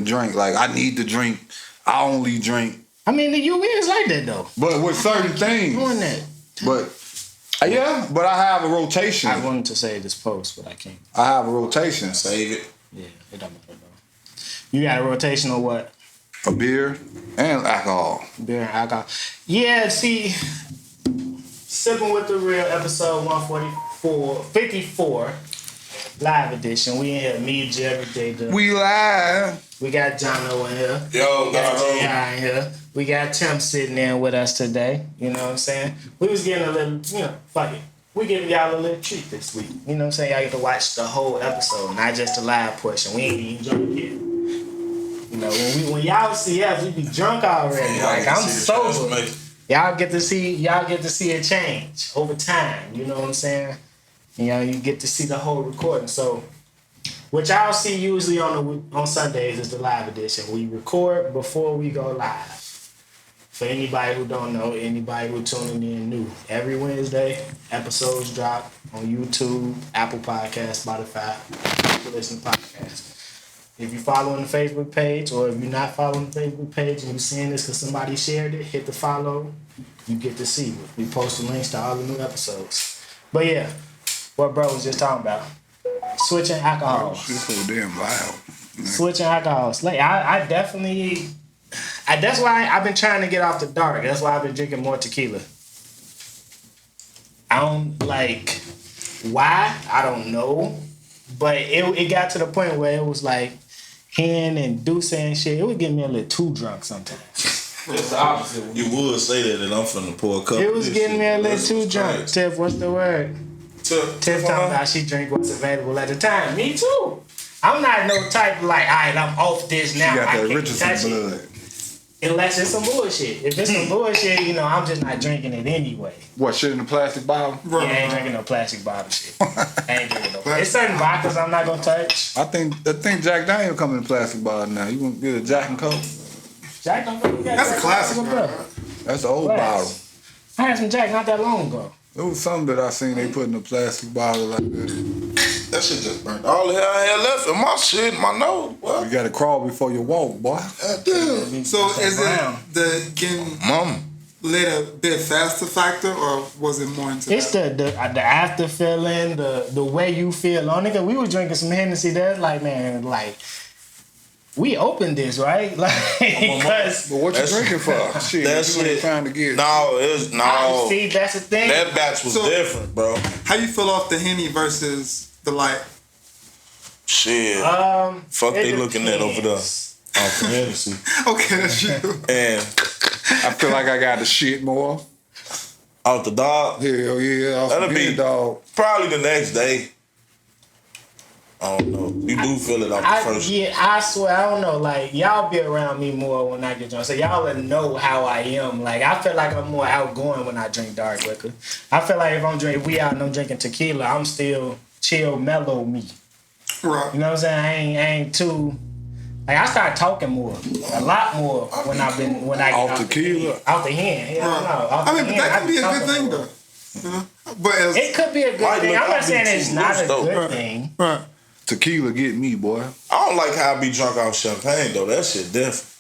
drink. Like, I need to drink. I only drink. I mean, the U is like that, though. But with certain things. Doing that. But, yeah, but I have a rotation. I wanted to say this post, but I can't. I have a rotation. Save it. Yeah, it don't matter, though. You got a rotation of what? A beer and alcohol. Beer and alcohol. Yeah, see, Sippin' with the Real, episode 54, live edition. We in here, me, Jerry, J. We live. We got Jono in here. Yo, we got J.I. in here. We got Tim sitting in with us today. You know what I'm saying? We was getting a little, fuck it. We giving y'all a little treat this week. You know what I'm saying? Y'all get to watch the whole episode, not just the live portion. We ain't even drunk yet. You know, when y'all see us, we be drunk already. Like, I'm sober. Y'all get to see a change over time. You know what I'm saying? You get to see the whole recording. So what y'all see usually on Sundays is the live edition. We record before we go live. For anybody who don't know, anybody who tuning in new, every Wednesday episodes drop on YouTube, Apple Podcasts, Spotify. You listen to podcasts. If you're following the Facebook page, or if you're not following the Facebook page and you're seeing this because somebody shared it, hit the follow. You get to see it. We post the links to all the new episodes. But yeah, what bro was just talking about. Switching alcohols. It's so damn loud. Switching alcohols. Like, I definitely... that's why I've been trying to get off the dark. That's why I've been drinking more tequila. I don't like... Why? I don't know. But it got to the point where it was like hen and Deuce and shit. It would get me a little too drunk sometimes. It's the opposite. You would say that I'm finna pour a cup. It was getting me a little too drunk. Tiff, what's the word? Tiff talking about she drink what's available at the time. Me too. I'm not no type of like, all right, I'm off this now. She got I that can't Richardson touch blood. it. Unless it's some bullshit. If it's some bullshit, I'm just not drinking it anyway. What, shit in a plastic bottle? Yeah, I ain't drinking no plastic bottle shit. I ain't drinking no. It's certain vodkas I'm not gonna touch. I think Jack Daniel come in a plastic bottle now. You want to get a Jack and Coke? Jack don't go. That's a classic, bro. That's an old bottle. I had some Jack not that long ago. There was something that I seen they put in a plastic bottle like that. That shit just burnt all the hell I had left in my shit, in my nose. What? You gotta crawl before you walk, boy. So is it the getting lit a bit faster factor, or was it more into It's the after feeling, the way you feel on it. Cause we was drinking some Hennessy that's like, man, like, we opened this, right? Like, cause but what you drinking for? Shit, that you shit ain't trying to get. No. See, that's the thing. That batch was different, bro. How you feel off the Henny versus the light? Shit. Fuck they looking at over there. Off the Hennessy. Okay, that's you. And I feel like I got the shit more. Off the dog? Hell yeah, off That'll the be dog. Probably the next day. I don't know. You do feel it off the first. Yeah, I swear, I don't know. Like, y'all be around me more when I get drunk. So y'all will know how I am. Like, I feel like I'm more outgoing when I drink dark liquor. I feel like if we out and I'm drinking tequila, I'm still chill, mellow me. Right. You know what I'm saying? I ain't too... Like, I start talking more. A lot more when I get off tequila. Out the hand. Yeah, Right. I But that could be a good thing, though. But it could be a good thing. I'm not saying it's not a good right. thing. Right. Tequila get me, boy. I don't like how I be drunk off champagne, though. That shit different.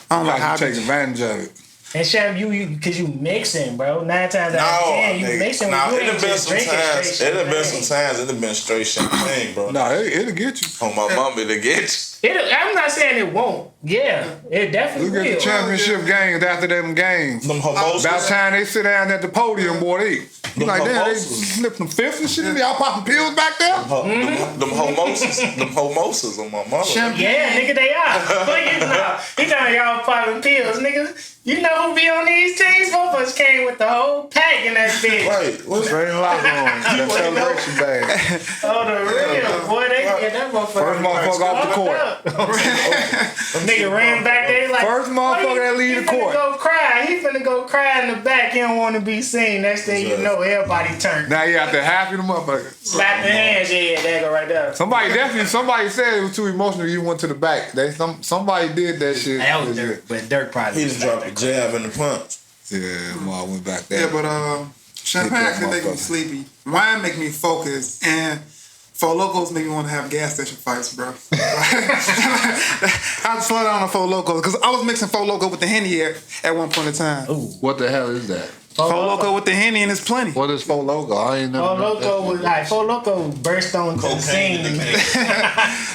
I don't I like how can take advantage of it. And Chef, you because you mixing, bro. 9 times out of 10, you mixing. Nah, You it ain't have been just some drinking times. straight It have been champagne. some times. It have been straight champagne, bro. Nah, it'll get you. On my mama, it'll get you. I'm not saying it won't. Yeah, it definitely Look at will. the championship games after them games. Them homosas. About time they sit down at the podium, boy, you Them like, damn, they homosas. slip them fifths and shit. Y'all popping pills back there? Them homosas on my mama. Yeah, nigga, they are. But you know, he talking y'all popping pills, nigga. You know who be on these teams? Both of us came with the whole pack in that bitch. Right. What's Straight lock on. That celebration bag. Oh, the real boy, they get that motherfucker. First motherfucker off the court. Nigga ran back there like First motherfucker that leave the court. He finna go cry in the back. He don't want to be seen. Next thing you know, everybody turned. Now you out there happy the motherfucker. Slap the hands, yeah, there go right there. Somebody said it was too emotional. You went to the back. Somebody did that shit. That was Dirk, but Dirk probably He just dropped a jab in the punch. Yeah, I went back there. Yeah, but champagne can make me sleepy. Wine make me focus, and for locals make me want to have gas station fights, bro. had to slow down on Four Loko because I was mixing Four Loko with the Henny at one point in time. Ooh. What the hell is that? Four Loko with the Henny and it's plenty. What is Four Loko? I ain't never. Four Loko was like Four Loko burst on the scene.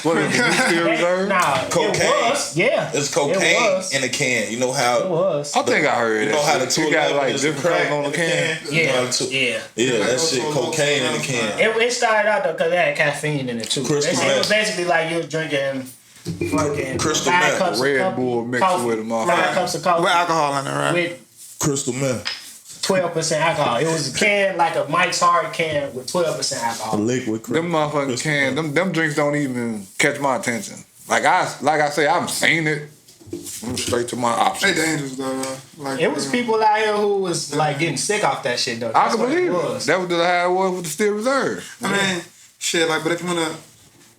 What is it? Still reserve? Nah, Cocaine. it was. Yeah, It's cocaine in a can. You know how it was. I think I heard it. You know how the two got like different crack colors on the can. Yeah, that shit cocaine in the can. It started out though because it had caffeine in it too. It was basically like you was drinking fucking Crystal 5 meth. cups of Red coffee, Bull mixed with a motherfucker. 5 cups of coffee With alcohol in it, right? with Crystal meth. 12% alcohol. It was a can like a Mike's Hard can with 12% alcohol. Liquid. Them motherfucking cans, them drinks don't even catch my attention. Like I say, I've seen it. I'm straight to my They options. dangerous though. Like, It was people out here who was like getting sick off that shit though. I That's can what it believe it. was. That was how it was with the Steel Reserve. I mean, shit. Like, but if you wanna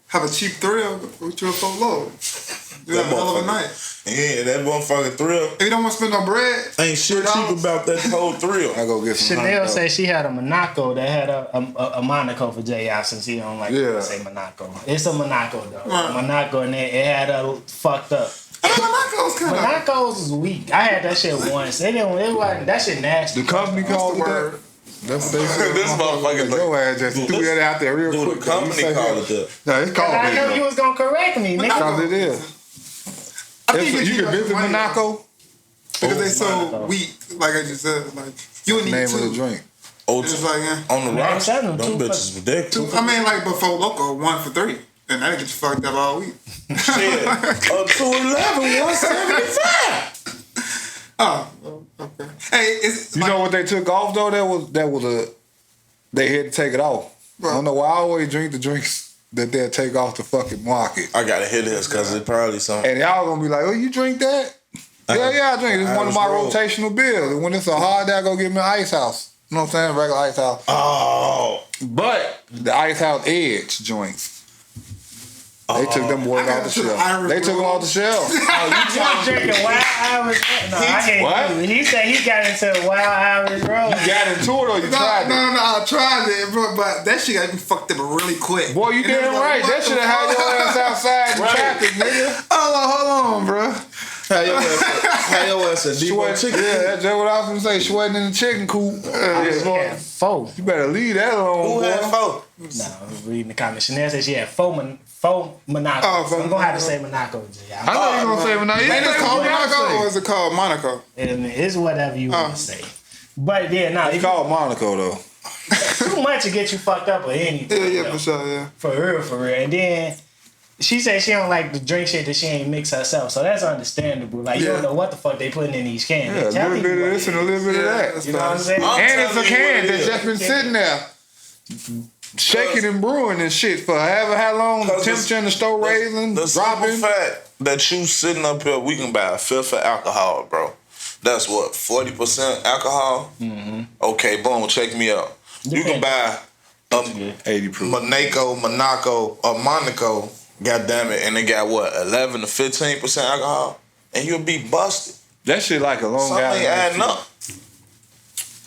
have a cheap thrill, go to a Four Loko. You have a hell of a night. Yeah, that motherfucking thrill. If you don't want to spend no bread, Ain't shit cheap about that whole thrill. I go get some. Chanel hot said she had a Monaco that had a Monaco for J.I. since he don't like to say Monaco. It's a Monaco though. Right. Monaco and it had her fucked up. Monaco's kind of. Monaco's is weak. I had that shit once. It wasn't that shit nasty. The company called it word? that. That's what they said. This motherfucker Your ass just threw that out there real quick. The company called it that. No, it's called I know that. you was gonna correct me, nigga. Because it is. I think You can visit Monaco. because they so weak. Like I just said, like you would need Name two. of the drink. It's like On the rocks, I them said them, bitches ridiculous. I mean, like before Loco, 1 for 3, and that'll get you fucked up all week. Shit. Up to 11, 175. Oh, okay. Hey, it's You know what they took off though? That was a. They had to take it off. I don't know why I always drink the drinks that they'll take off the fucking market. I gotta hit this because it probably something. And y'all gonna be like, oh, you drink that? Yeah, I drink it. It's one of my rotational bills. And when it's a hard day, I go get me an Ice House. You know what I'm saying? Regular Ice House. Oh. But the Ice House Edge joints. They took them boys off the shelf. They took them off the shelf. You was drinking Wild Irish. No, I can't. What? He said he got into Wild Irish Rose. You got into it or you tried it? No, I tried it, bro, but that shit got me fucked up really quick. Boy, you And damn it was like, right. what That the should have had fuck? your ass outside in Right. traffic, nigga. Hold on, bro. How your ass a Sweat, chicken? yeah, that's what I was gonna say. Sweating in the chicken coop. Yeah, 4. You better leave that alone, Who boy. had 4? No, I was reading the comments. Chanel said she had 4 Monaco. Oh, I'm gonna have to say Monaco. I know you're gonna say Monaco. Ain't it called Monaco or Monaco. is it called Monaco? It's whatever you want to say. But yeah, no, It's called Monaco though. too much to get you fucked up or anything. Yeah, for sure, yeah. For real. And then she said she don't like to drink shit that she ain't mix herself. So that's understandable. Like you don't know what the fuck they putting in these cans. Yeah, a They tell little bit you of what this it and a little bit of that. is. You know what I'm saying? And it's a telling you can what it that's is. just been sitting there, shaking and brewing and shit for however how long. The temperature in the stove raising, The simple dropping. fact that you sitting up here, we can buy a fifth of alcohol, bro. That's what, 40% alcohol? Mm-hmm. Okay, boom, check me out. You can buy 80 proof. Monaco, God damn it, and they got what, 11 to 15% alcohol? And you'll be busted. That shit like a long Something ain't adding up.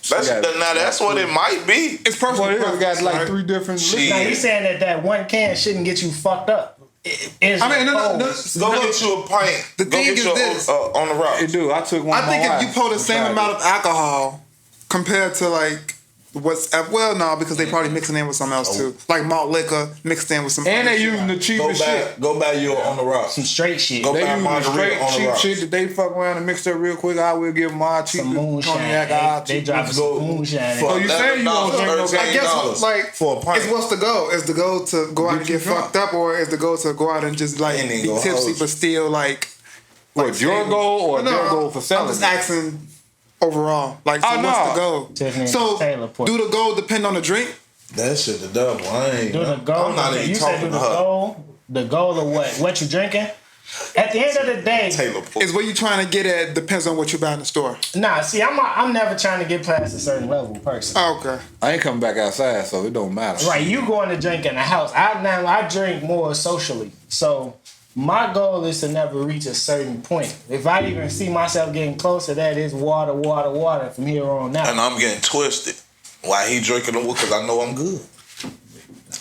That's what it might be. It's personal. Well, it got like right? 3 different. Shit. Now you saying that one can shouldn't get you fucked up. I mean, no. Go get you a pint. The Go thing get is you this. on the rocks. It do. I took one. I think if you pour the same amount of alcohol compared to like what's because they probably mixing in with something else too, like malt liquor mixed in with some. and other they shit. using the cheapest shit. Go buy you on the rocks. Some straight shit. Go They buy using the margarita straight on the cheap rocks. shit that they fuck around and mix that real quick. I will give them my cheap Some moonshine. cognac. They dropping some moonshine. For So you saying you don't drink no $11, I guess like for a pint. it's what's the goal? Is the goal to go out and get drunk. fucked up, or is the goal to go out and just like And then be go tipsy hoes. but still like? What, your goal or their goal for I'm selling? just asking overall. Like, so Oh, what's no. the goal? Tiffany So Taylor Port. do the goal depend on the drink? That shit the double. I ain't. Do the goal. I'm not even You said do talking the to her. goal. The goal of what? What you drinking? At the end of the day, Taylor Port. Is what you're trying to get at depends on what you buy in the store. nah. See, I'm never trying to get past a certain level, person. Oh, okay. I ain't coming back outside, so it don't matter. Right, you going to drink in the house. I drink more socially. So my goal is to never reach a certain point. If I even see myself getting close to that, it's water from here on out. And I'm getting twisted. Why he drinking them? Because I know I'm good.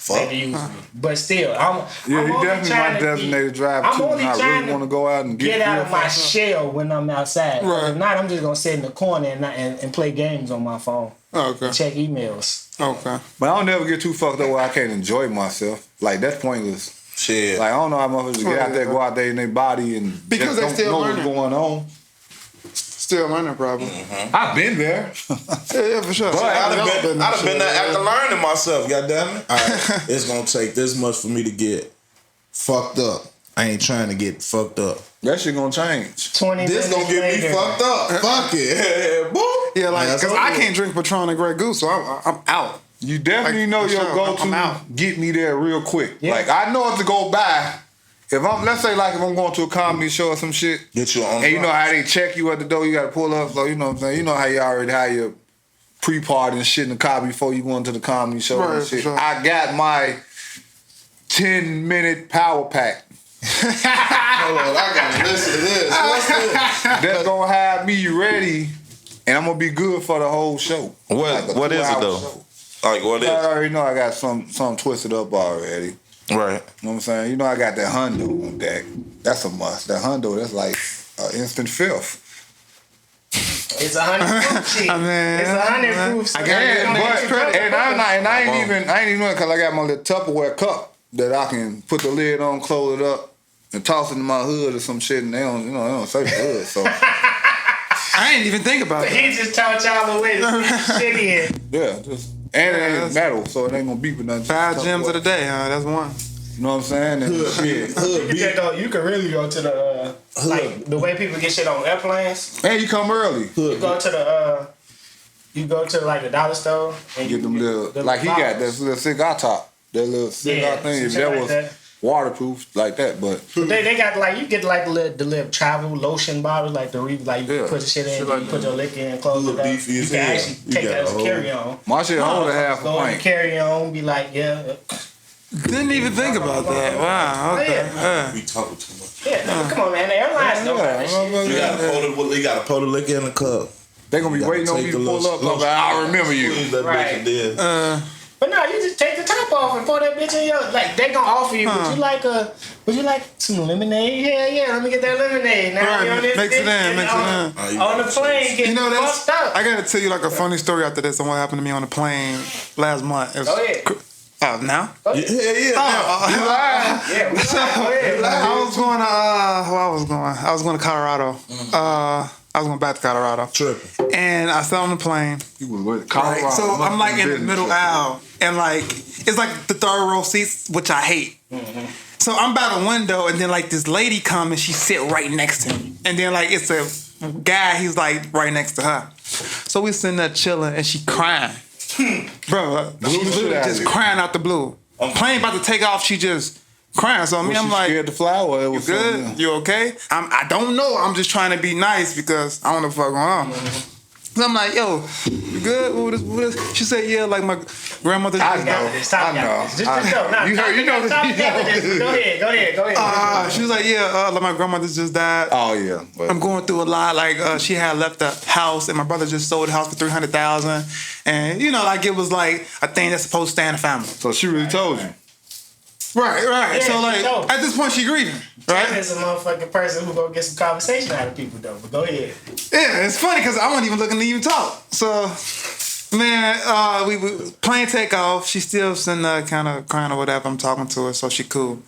fuck. They use me. But still, I'm Yeah, I'm he only definitely trying my to designated be, driver I'm too. only And I trying really want to go out and get out of my shit. shell when I'm outside. Right. If not, I'm just gonna sit in the corner and play games on my phone. Okay. And check emails. Okay. But I don't never get too fucked up where I can't enjoy myself. Like that's pointless. Shit. Like I don't know how motherfuckers get out there, go out there in their body and Because just they don't still know learning. what's going on. Still learning, probably. I've been there. Yeah, for sure. But I'd have been shit. there after learning myself, goddamn it. All right, it's gonna take this much for me to get fucked up. I ain't trying to get fucked up. That shit gonna change. 20 This minutes gonna get later, me fucked up. Fuck it. Boom. Yeah, like, That's because all I good. can't drink Patron and Grey Goose, so I'm out. You definitely Like, know for your sure, go-to. I'm out. Get me there real quick. Yeah. Like I know what to go by. If I'm, let's say, like if I'm going to a comedy show or some shit, Get you on. and you know how they check you at the door, you got to pull up. So you know what I'm saying. You know how you already have your pre-party and shit in the car before you go into the comedy show Right, and shit. sure. I got my 10-minute power pack. Hold on, I gotta listen to this. What's this? That's gonna have me ready, and I'm gonna be good for the whole show. What- Like a what is it, 2-hour though? show. Like what I is? already know I got some twisted up already. Right. You know what I'm saying? You know I got that hundo on deck. That's a must. That hundo, that's like instant filth. It's 100 proof shit. I mean, It's 100 proof. I shit. got it. It's gonna get you drunk. I ain't even because I got my little Tupperware cup that I can put the lid on, close it up, and toss it in my hood or some shit, and they don't say the hood. So I ain't even think about He that. just taught y'all the way to put shit in. yeah, just and it ain't metal, so it ain't gonna beep or nothing. 5 gems of the day, huh? That's one. You know what I'm saying? And shit. You Hood can, beat. just go, you can really go to the like the way people get shit on airplanes. And you come early. You go to the you go to like the dollar store and Get them little, like he got that little cigar top, that little cigar Yeah, thing. some If shit that like was that. waterproof like that, but They got like you get like the little travel lotion bottles like you Yeah, put the shit in, shit like you put your liquor in, close Look it up. beefy You as can hell. actually You take got that as a a whole- carry on. my shit hold a half a Go in pint. carry on, be like Didn't even think about that. Wow. Okay. We talking too much. yeah. Come on, man. The airlines know that shit. You gotta pour the liquor in the cup. They gonna be You gotta waiting on take me the to pull little- up. I'm like, I remember you. Squeeze that Right. bitch in there. But no, you just take the top off and pour that bitch in your like they gonna offer you. Would you like some lemonade? Yeah. Let me get that lemonade. Now we on Right. this Mix it bitch in. Mix and it in. on the plane getting You know, that's. fucked up. I gotta tell you like a funny story after this on what happened to me on the plane last month. It was, Go ahead. Oh, now? Yeah. Yeah, we go ahead. I was going to where I was going. I was going to Colorado. I was going back to Colorado. Tripping. And I sat on the plane. You was with Right? Colorado. So I'm like in the Business middle trip. aisle. And like it's like the third row seats, which I hate. So I'm by the window and then like this lady come and she sit right next to me. And then like it's a guy, he's like right next to her. So we sitting there chilling and she crying. Bro, Blew she's the shit literally out of just you. crying out the blue. Plane about to take off, she just crying. So I mean, Was I'm she like, scared to fly or it was good? something else? You okay? I don't know. I'm just trying to be nice because I don't know what's going on. So I'm like, yo, you good? What is? She said, yeah, like my grandmother. I know. Stop I know. Just go. Nah, You heard- you know- stop you know- this. Go ahead. She was like, yeah, like my grandmother just died. Oh yeah. But I'm going through a lot. Like she had left the house, and my brother just sold the house for $300,000, and you know, like it was like a thing that's supposed to stay in the family. so she really told you. Right. Yeah, So like she told. at this point, she grieving. Right? Right. Is a motherfucking person who gonna get some conversation out of people though. But go ahead. Yeah, it's funny because I wasn't even looking to even talk. So, man, we plane take off. She's still sitting there kind of crying or whatever. I'm talking to her, so she cool.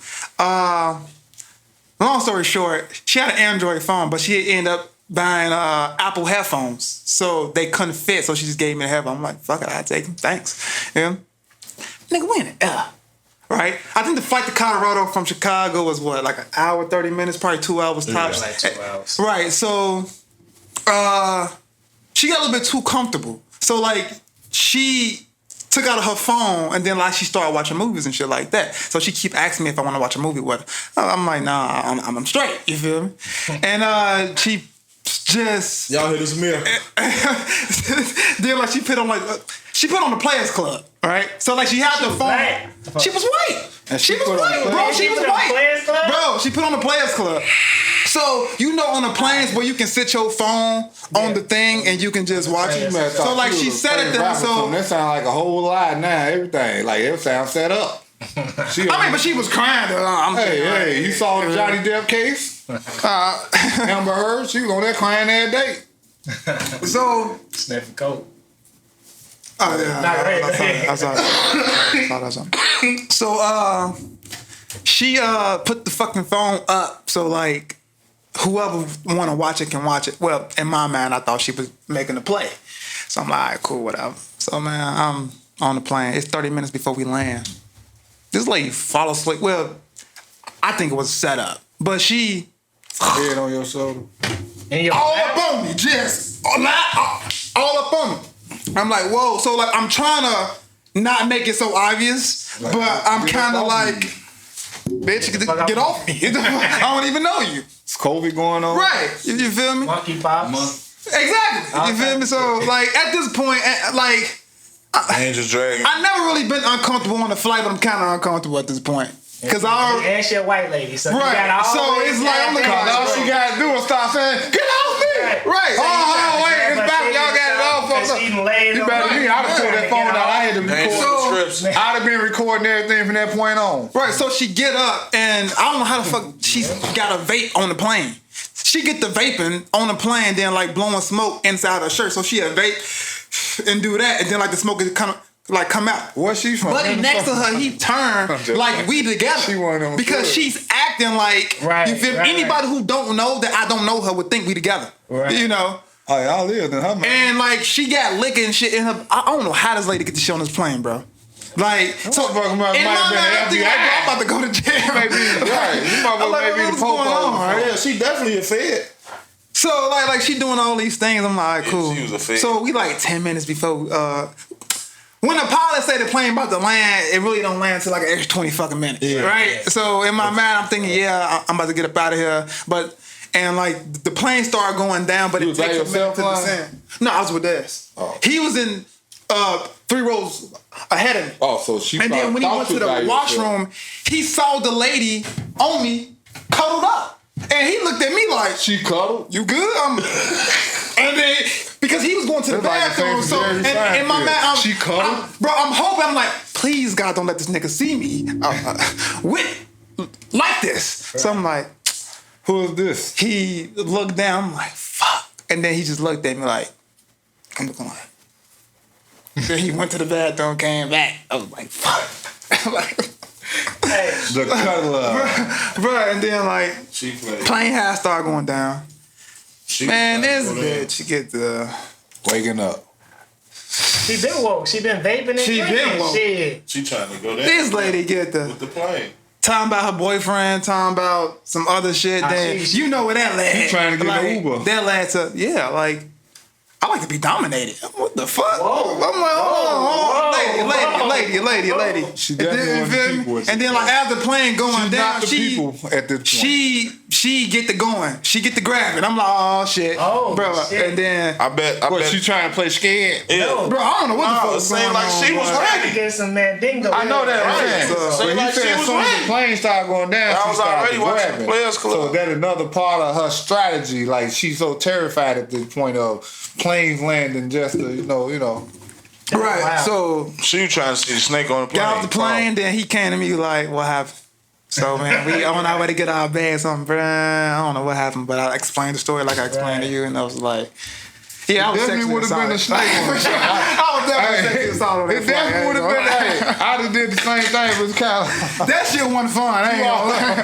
Long story short, she had an Android phone, but she ended up buying Apple headphones, so they couldn't fit. So she just gave me the headphones. I'm like, fuck it, I'll take them. Thanks. Yeah. Nigga, we in the air. Right? I think the flight to Colorado from Chicago was what, like an hour, 30 minutes, probably 2 hours tops. Like 2 hours. Right. So she got a little bit too comfortable. So like she took out her phone and then like she started watching movies and shit like that. So she keep asking me if I want to watch a movie with her. I'm like, nah, I'm straight. You feel me? And she just Y'all hear this mirror? then like she put on the Players Club, right? So like she had the phone. Right. She was white. And She was put on white, the bro. Players- She was put on white, Players Club? bro. She put on the Players Club. So you know, on the planes where you can sit your phone on the thing and you can just watch it. Man, So like she set it there. So that sound like a whole lot now. Everything like it sounds set up. But she was crying. Hey, you saw the Johnny Depp case? Amber Heard, she was on there crying that day. So Sniffing coke. oh yeah, I saw that. So she put the fucking phone up so like whoever want to watch it can watch it. Well, in my mind, I thought she was making a play. So I'm like, all right, cool, whatever. So man, I'm on the plane. It's 30 minutes before we land. This lady fall asleep. Well, I think it was set up, but she Head on your shoulder. all up on me, just all up on me. I'm like, whoa. So like, I'm trying to not make it so obvious, Like, but I'm kind of off like, bitch, get off me. I don't even know you. It's COVID going on. Right. You feel me? Monkey pops. Exactly. You feel me? So like, at this point, like, Angel Dragon. I never really been uncomfortable on the flight, but I'm kind of uncomfortable at this point. Cause And she a white lady, so you got so always it's like I'm looking. All she gotta do is stop saying, "Get off me!" Right. Oh, wait, it's back. Y'all got it all fucked up. You better than me. I'd have pulled that phone out. I had to record. I'd have been recording everything from that point on. Right. So she get up and I don't know how the fuck she's got a vape on the plane. She get the vaping on the plane, then like blowing smoke inside her shirt. So she a vape and do that, and then like the smoke is kind of like come out. Where's she from? Buddy next to her, he turned like we together. She one of them because good. she's acting like you feel me? Anybody who don't know that I don't know her would think we together. Right. You know. Oh, y'all live in her man. And like she got liquor and shit in her. I don't know how this lady get the shit on this plane, bro. Like, so in my mind, I'm thinking, I'm about to go to jail. Maybe, right. You might be the popo. Right? Yeah, she definitely a fed. So like she doing all these things. I'm like, Yeah, cool. she was a fed. So we like 10 minutes before. When the pilot say the plane about to land, it really don't land until like an extra 20 fucking minutes, right? Yeah. So in my mind, I'm thinking, yeah, I'm about to get up out of here. And like the plane started going down, but it takes a minute to descend. No, I was with this. Oh. He was in 3 rows ahead of me. Oh, so she. And then when he went to the washroom, he saw the lady on me cuddled up, and he looked at me like, "She cuddled? You good?" And then because he was going to the bathroom, so in my mind, she cuddled. Bro, I'm hoping. I'm like, please God, don't let this nigga see me like this. Right. So I'm like, who is this? He looked down. I'm like, fuck. And then he just looked at me like, I'm looking like. Then he went to the bathroom, came back. I was like, fuck. Like, the cuddler. Bro, and then like, plane has started going down. Man, this bitch, she get the waking up. She been woke. She been vaping and she drinking. Been woke. Shit. She trying to go there. This lady get with the plane. Talking about her boyfriend, talking about some other shit. Then you know where that lad. She trying to get like, an Uber. That lad to like. I like to be dominated. What the fuck? Whoa. I'm like, hold on. Lady. She definitely feel me? And then like as the plane going down, people at this point. She get the going. She get the grabbing. I'm like, oh shit. Bro. Shit. And then I bet she trying to play scared. Yeah. No. Bro, I don't know what the fuck was going like on. she was ready. Get some mandingo. I know that, right? So But like he said she as soon was as the ready. plane started going down, I she was started already watching grabbing. Players Club. So that's another part of her strategy. Like she's so terrified at the point of planes landing just to, you know. Right. Wow. So she was trying to see the snake on the plane. got off the plane, then he came to me like, what happened? So man, we on our way to get our bags. So bruh, I don't know what happened, but I explained the story like I explained to you, and I was like, yeah, I was definitely would have been a snake on the shot. I was definitely sexually assault on that. It definitely would have been. I'd have did the same thing, but it's kind of that shit wasn't fun. I ain't gonna lie.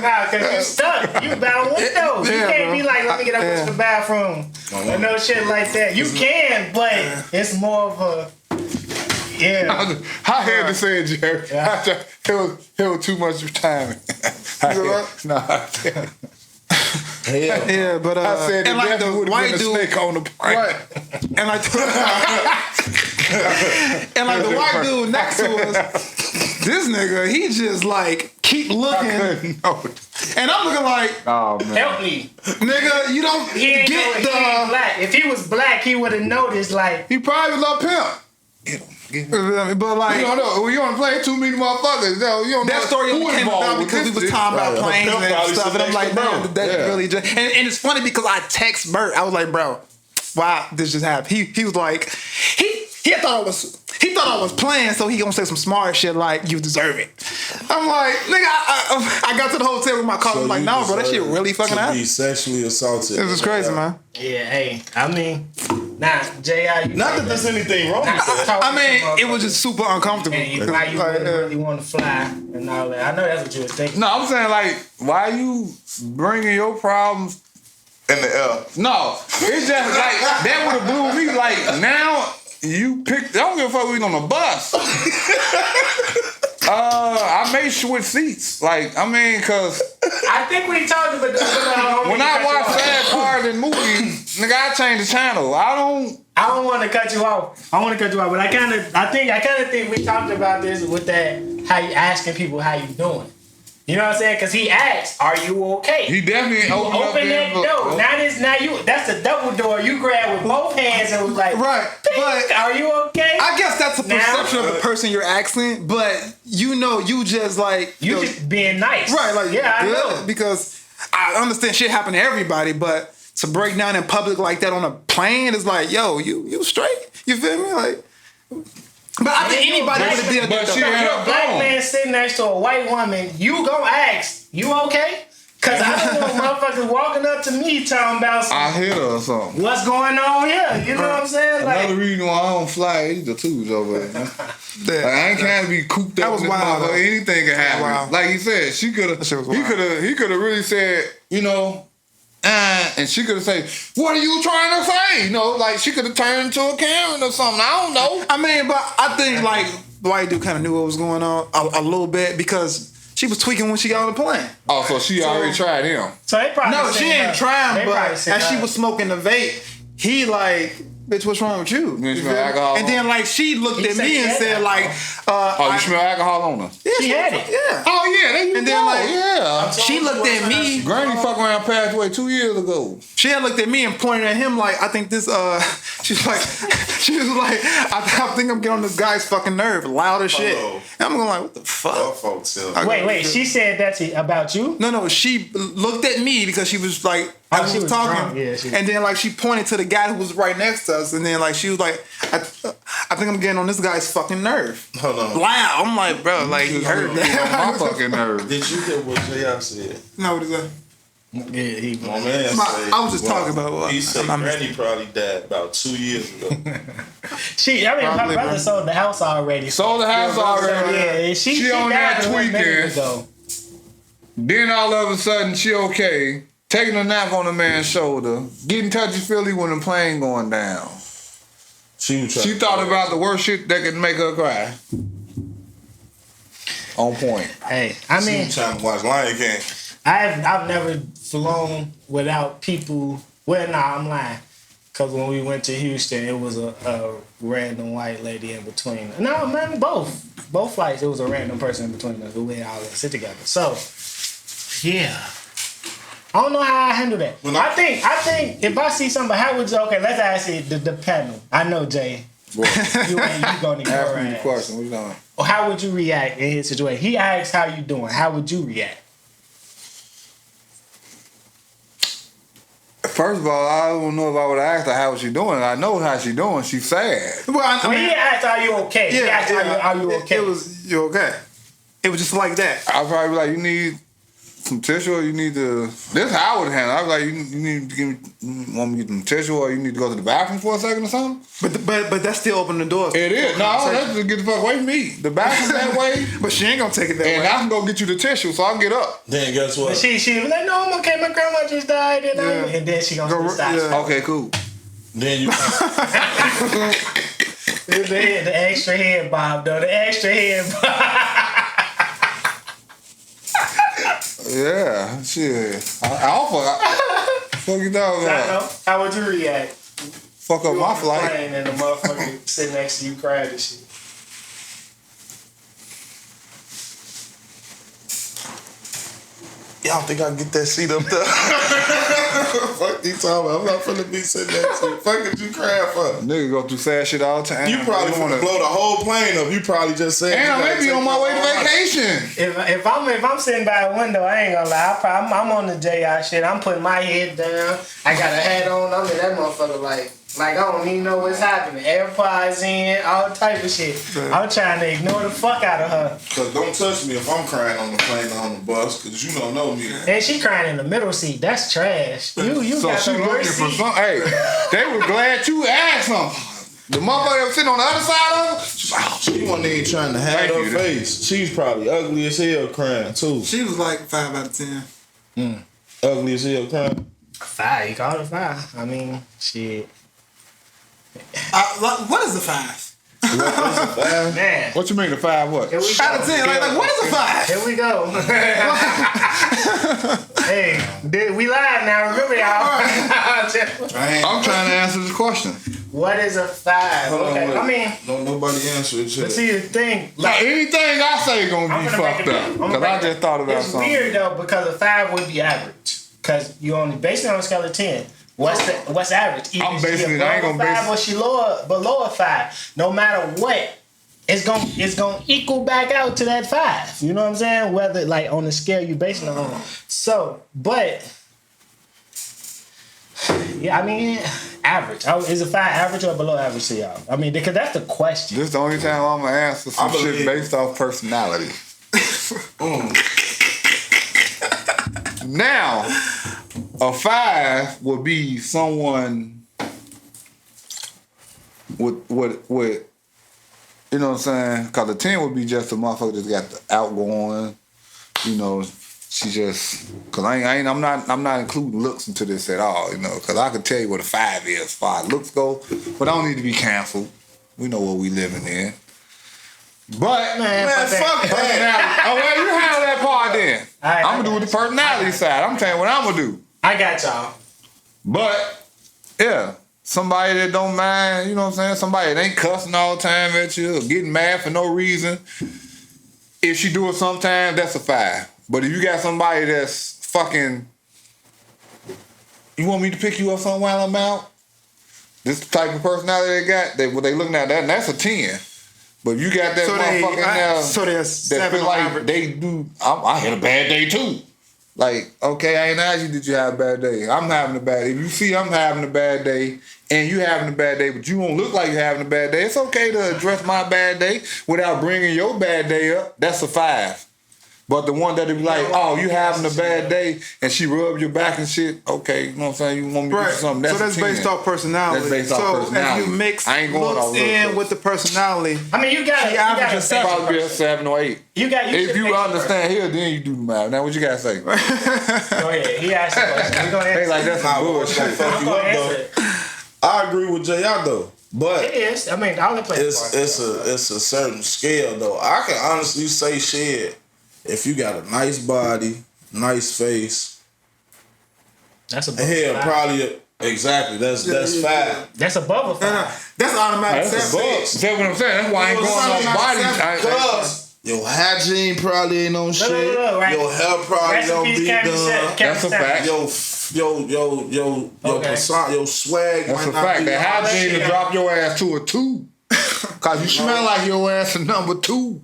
Nah, cause you stuck. You bound window. You can't be like, let me get up to the bathroom. Or no shit like that. You can, but it's more of a I had to say it, Jerry. It was too much time. Yeah, but I said and like the white dude snake on the plane. Right. And like the white dude next to us, this nigga, he just like keep looking. And I'm looking like, oh man, help me, nigga, you don't he ain't black. If he was black, he would have noticed. Like he probably was a pimp. But like, you don't know. When you on a plane, too many motherfuckers. You don't that know story who came about because we was talking about planes and stuff, and I'm like, bro, that really just. And it's funny because I text Bert. I was like, bro, wow, this just happened. He was like, he thought it was. he thought I was playing, so he gonna say some smart shit like, you deserve it. I'm like, nigga, I got to the hotel with my car. I'm like, no, bro, that shit really fucking happened. Be sexually assaulted. It was crazy, man. Yeah, hey, I mean, nah, J.I. Not that there's anything wrong with that. I mean, it was just super uncomfortable. And why you really want to fly and all that. I know that's what you were thinking. No, I'm saying like, why you bringing your problems In the air. No, it's just like that would have blew me. Like now you picked. I don't give a fuck. We on a bus. I made switch seats. Like I mean, cause I think we talked about this. when I watch sad parts in movies, nigga, I change the channel. I don't want to cut you off. I want to cut you off, but I kind of think we talked about this with that. How you asking people how you doing? You know what I'm saying? Because he asked, "Are you okay?" He definitely opened that door. That's a double door. You grabbed with both hands and was like, right. But are you okay? I guess that's a perception of the person you're asking, but you just like you just being nice, right? Like yeah, good, I know. Because I understand shit happen to everybody, but to break down in public like that on a plane is like, yo, you straight? You feel me? Like. But I think anybody would have did but that. You're a black man sitting next to a white woman. You gonna ask, you okay? Cause I don't want motherfuckers walking up to me talking about I hit her or something. What's going on here? You know what I'm saying? Like, another reason why I don't fly either twos over there. Like, I ain't trying to be cooped up. That was wild. Anything can happen. Wow. Like you said, he could have really said, you know. And she could have said, "What are you trying to say?" You know, like she could have turned to a Karen or something. I don't know. I mean, but I think like the white dude kind of knew what was going on a little bit because she was tweaking when she got on the plane. Oh, so she already tried him. So they probably No, she ain't trying. But as she was smoking the vape, he like, bitch, what's wrong with you? You smell alcohol? And then like she looked at me and said like, you smell alcohol on her? Yeah, she had it. Yeah. Oh yeah, there you And go. then like, yeah. She looked at me. Granny fuck around passed away 2 years ago. She had looked at me and pointed at him like, I think this, she was like, I think I'm getting on this guy's fucking nerve, loud as shit. Hello. And I'm going like, what the fuck? Wait, she said that about you? No, she looked at me because she was like, I was talking. Drunk. Yeah, and then like she pointed to the guy who was right next to us, and then like she was like, I think I'm getting on this guy's fucking nerve. Hold on. Loud. I'm like, bro, like he heard that. My fucking nerve. Did you hear what J.I. said? No, what is that? Yeah, My man I was just talking about what he said. Granny probably died about 2 years ago. her brother sold the house already. Sold the house already. Yeah, she on that died tweaking. ago. Then all of a sudden she okay, taking a nap on the man's shoulder, getting touchy-feely when the plane going down. She thought about the worst shit that could make her cry. On point. Hey, I mean, trying to watch Lion King. I've never flown without people. Well, nah, I'm lying. Cause when we went to Houston, it was a random white lady in between. No, man, both flights. It was a random person in between us. We all sit together. So, yeah. I don't know how I handle that. I think if I see somebody, how would you? Okay, let's ask it the panel. I know Jay. You gonna ask me the question. What you doing? Or how would you react in his situation? He asks how you doing. How would you react? First of all, I don't know if I would have asked her how was she doing. I know how she doing. She's sad. Well, I mean, he asked, "Are you okay?" Yeah, he asked, "Are you okay?" It was, you okay? It was just like that. I'd probably be like, you need some tissue or you need to... This is how I would handle it. I was like, you need to give me... Want me to get some tissue or you need to go to the bathroom for a second or something? But that's still open the doors. It is. No, that's just get the fuck away from me. The bathroom that way. But she ain't gonna take it that and way. I can go get you the tissue so I can get up. Then guess what? But she was like, "No, I'm okay. My grandma just died." And then she gonna stop. Yeah. Okay, cool. Then you. The extra head bob, though. The extra head bob. Yeah, shit. I fuck you down, man. How would you react? Fuck up my flight. And the motherfucker sitting next to you crying and shit. Y'all think I can get that seat up there? Fuck you talking about? I'm not finna be sitting next to you. Fuck did you crying for? Nigga go through sad shit all the time. You probably finna blow the whole plane up. You probably just said. And I may be on my way to vacation. If I'm sitting by a window, I ain't gonna lie. I'm on the JI shit. I'm putting my head down. I got a hat on. I'm in that motherfucker like. Like, I don't even know what's happening. AirPods in, all type of shit. I'm trying to ignore the fuck out of her. Cause don't touch me if I'm crying on the plane or on the bus, cause you don't know me. And she crying in the middle seat. That's trash. You So got she the looking worst for seat. some. Hey, they were glad you asked something. The motherfucker that was sitting on the other side of her, she's like, oh, She wasn't even trying to hide Thank her you. face. She's probably ugly as hell crying too. She was like 5 out of 10. Ugly as hell crying. 5. You called it 5. I mean, shit. What is a 5? Man. what you mean the 5 what? Here we Out of go. 10. Like what is a 5? Here we go. Hey, we live now. Remember, y'all. I'm trying to answer this question. What is a 5? Hold on, Okay, wait. I mean, Don't nobody answer it. but see the thing. Now, anything I say gonna I'm be gonna make fucked it- up. I'm gonna Because I make it- just thought about It's something. weird though because a 5 would be average. Because you only basing it on a scale of 10. What's average? Either I'm she basing it- above I ain't a gonna 5 base- or she below a 5. No matter what, it's gonna equal back out to that 5. You know what I'm saying? Whether like on the scale you basing it on. So, but yeah, I mean, average. Is a 5 average or below average to y'all? I mean, because that's the question. This is the only time I'm gonna answer some I shit believe- based off personality. Now, a 5 would be someone with you know what I'm saying? Cause a 10 would be just a motherfucker that's got the outgoing, you know. She just, cause I'm not including looks into this at all, you know. Cause I can tell you what a 5 is, as far as looks go, but I don't need to be canceled. We know what we living in. But Man, fuck that. oh well, you handle that part then. All right, I'm gonna do the personality side. I'm telling you what I'm gonna do. I got y'all. But yeah, somebody that don't mind, you know what I'm saying? Somebody that ain't cussing all the time at you or getting mad for no reason. If she do it sometimes, that's a 5. But if you got somebody that's fucking, you want me to pick you up something while I'm out? This the type of personality they got. What they looking at that, and that's a 10. But you got that motherfucker now so there's that 7 feel on like average. they do. I had a bad day too. Like, okay, I ain't asked you, did you have a bad day? I'm having a bad day. If you see I'm having a bad day and you having a bad day, but you won't look like you're having a bad day, it's okay to address my bad day without bringing your bad day up. That's a 5. But the one that be like, oh, you having a bad day, and she rub your back and shit, okay, you know what I'm saying? You want me to do something, that's so that's a 10. based off personality. That's based off personality. If you mix I ain't going looks off in looks. with the personality, I mean, you got She averages to seven. Probably be a 7 or 8. You If you understand here, then you do the math. Now, what you gotta say? Go ahead. He asked the question. We gonna They answer. like, that's some Nah, but bullshit. fuck I'm you gonna up answer though. it. I agree with JR though, but It is. I mean, all the players. it's a certain scale though. I can honestly say shit. If you got a nice body, nice face, That's above. hell, 5. probably exactly. That's 5. That's above a 5. that's automatic. That's a seven. buck. See what I'm saying? That's why I ain't going on body. Cause your hygiene probably ain't on shit. look, right. Your hair probably don't Recipes be can't be set. done. Can't That's be a set. fact. Your Okay. persona, your swag That's might a not fact. be That on hygiene shit. to drop your ass to a 2. Cause you smell like your ass a number 2.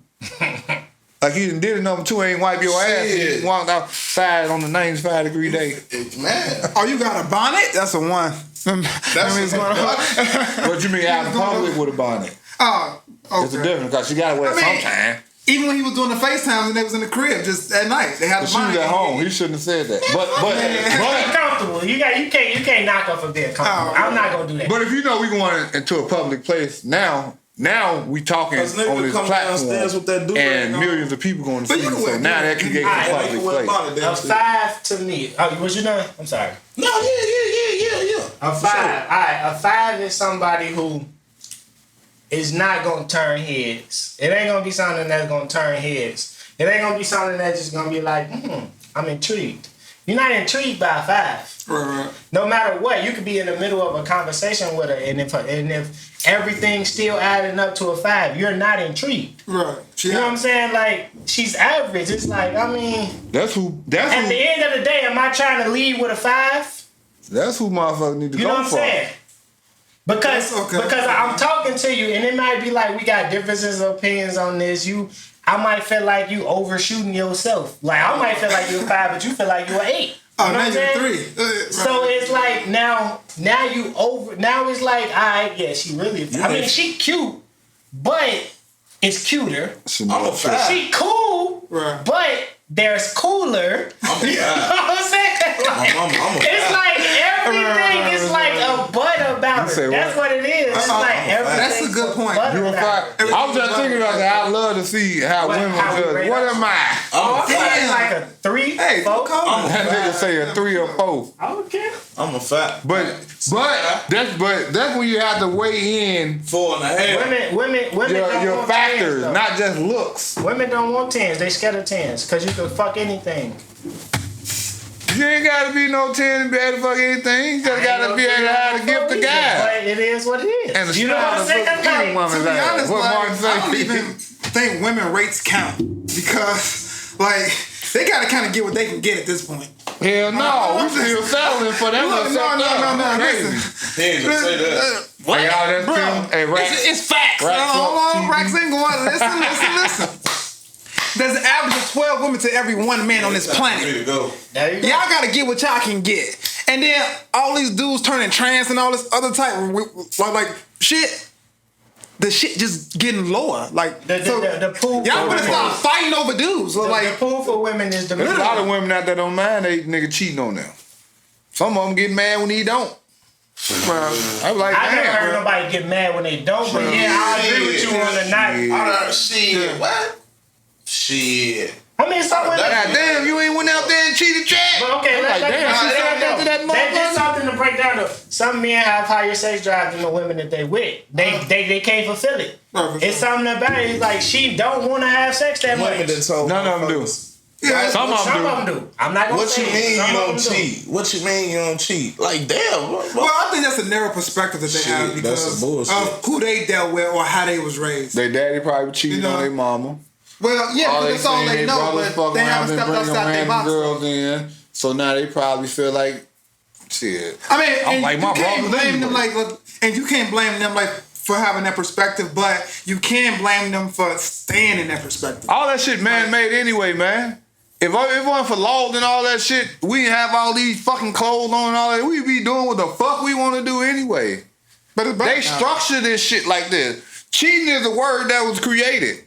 Like you done did a number 2, ain't wipe your ass. Shit. You walked outside on the 95-degree day. Man, Oh, you got a bonnet? That's a 1. that's what's going on. What you mean out in public with a bonnet? Oh, It's a okay. difference because she gotta wear it I mean, sometime. Even when he was doing the FaceTimes and they was in the crib just at night, they had But a she was bonnet. at home. He shouldn't have said that. Be comfortable. You can't knock off of being comfortable. Oh, I'm not gonna do that. But if you know we going into a public place now we talking on 'Cause nigga this come downstairs with that platform, do-rag and on. millions of people going to But see you you. can So wear now that bonnet. can get Alright, to a well, public you wear place. bonnet A downstairs. 5 to me. Oh, was you done? I'm sorry. No, yeah. A 5. Alright, a 5 is somebody who is not gonna turn heads. It ain't gonna be something that's gonna turn heads. It ain't gonna be something that's just gonna be like, I'm intrigued. You're not intrigued by a 5. Right. No matter what, you could be in the middle of a conversation with her, and if everything's still adding up to a 5, you're not intrigued. Right. You know what I'm saying? Like, she's average. It's like, I mean, That's who at the end of the day, am I trying to lead with a 5? that's who motherfuckers need to You know go what I'm for. saying? Because That's okay. because I'm talking to you, and it might be like we got differences of opinions on this. I might feel like you overshooting yourself. Like I might feel like you're a 5, but you feel like you're an 8. Oh, You know now what you're I'm three. saying? So it's like now you over. Now it's like, alright, yeah, she really. I mean, she cute, but it's cuter. I'm a five. She cool, Right. but there's cooler. I'm a You know five. what I'm saying? Like, I'm a it's five. like everything is like a butt about You say her. That's what? what it is. It's like everything. That's a good point. You a fact. I was just thinking about that. I love to see how women how we judge. rate What us. am I? Oh, I'm a it's five. like a 3, Hey, 4. That nigga say a 3 or 4. Okay. I'm a five. But that's when you have to weigh in 4.5. Women don't your want factors, 10s, though. not just looks. Women don't want 10s. They scared of 10s because you can fuck anything. You ain't gotta be no 10 to be able to fuck anything. You just gotta be able to have the gift of God. But it is what it is. And the you know what I'm saying? any woman's To be ass. honest, What like, Martin say? I don't even think women rates count because, like, they gotta kind of get what they can get at this point. Hell no, we still settling for that. Look, no. Crazy. Listen, He ain't gonna say that. what? Hey, y'all, that's Bro, true. Hey, Rax. it's facts. Rax Hold up on, TV. Rax ain't going. Listen. There's an average of 12 women to every one man on this Ready planet. to go. There you go. Y'all gotta get what y'all can get. And then all these dudes turning trans and all this other type like shit. The shit just getting lower. Like The pool. y'all for better women- stop fighting over dudes. So The like pool for women is the There's a lot of women out there don't mind they nigga cheating on them. Some of them get mad when he don't. I'm like, I never heard damn. nobody get mad when they don't, but yeah, I agree with you on the night. I done, shit. What? Shit. I mean, some women. God damn, you ain't went out there and cheated Chad. But okay, I'm like, damn, she said that to that That's just motherfucker. something to break down. Though. Some men have higher sex drive than the women that they with. They can't fulfill it. It's something about it. It's like she don't want to have sex that Women much. that told None of them do. yeah, Some of Some them of them do. I'm not gonna What say you mean some you of don't them do. cheat? What you mean you don't cheat? Like, damn. well, I think that's a narrow perspective that they Shit, have that's because some bullshit. of who they dealt with or how they was raised. They daddy probably cheated You know, on their mama. Well, yeah, All because they that's all seen they their know, brothers but fuck they around haven't and stepped bring outside their random box. girls in. So now they probably feel like, shit. I mean, I'm and like you my can't brothers blame them anyway. and you can't blame them like for having that perspective, but you can blame them for staying in that perspective. All that shit man-made anyway, man. If it wasn't for laws and all that shit, we didn't have all these fucking clothes on and all that. We'd be doing what the fuck we want to do anyway. But it's They structure this shit like this. Cheating is a word that was created.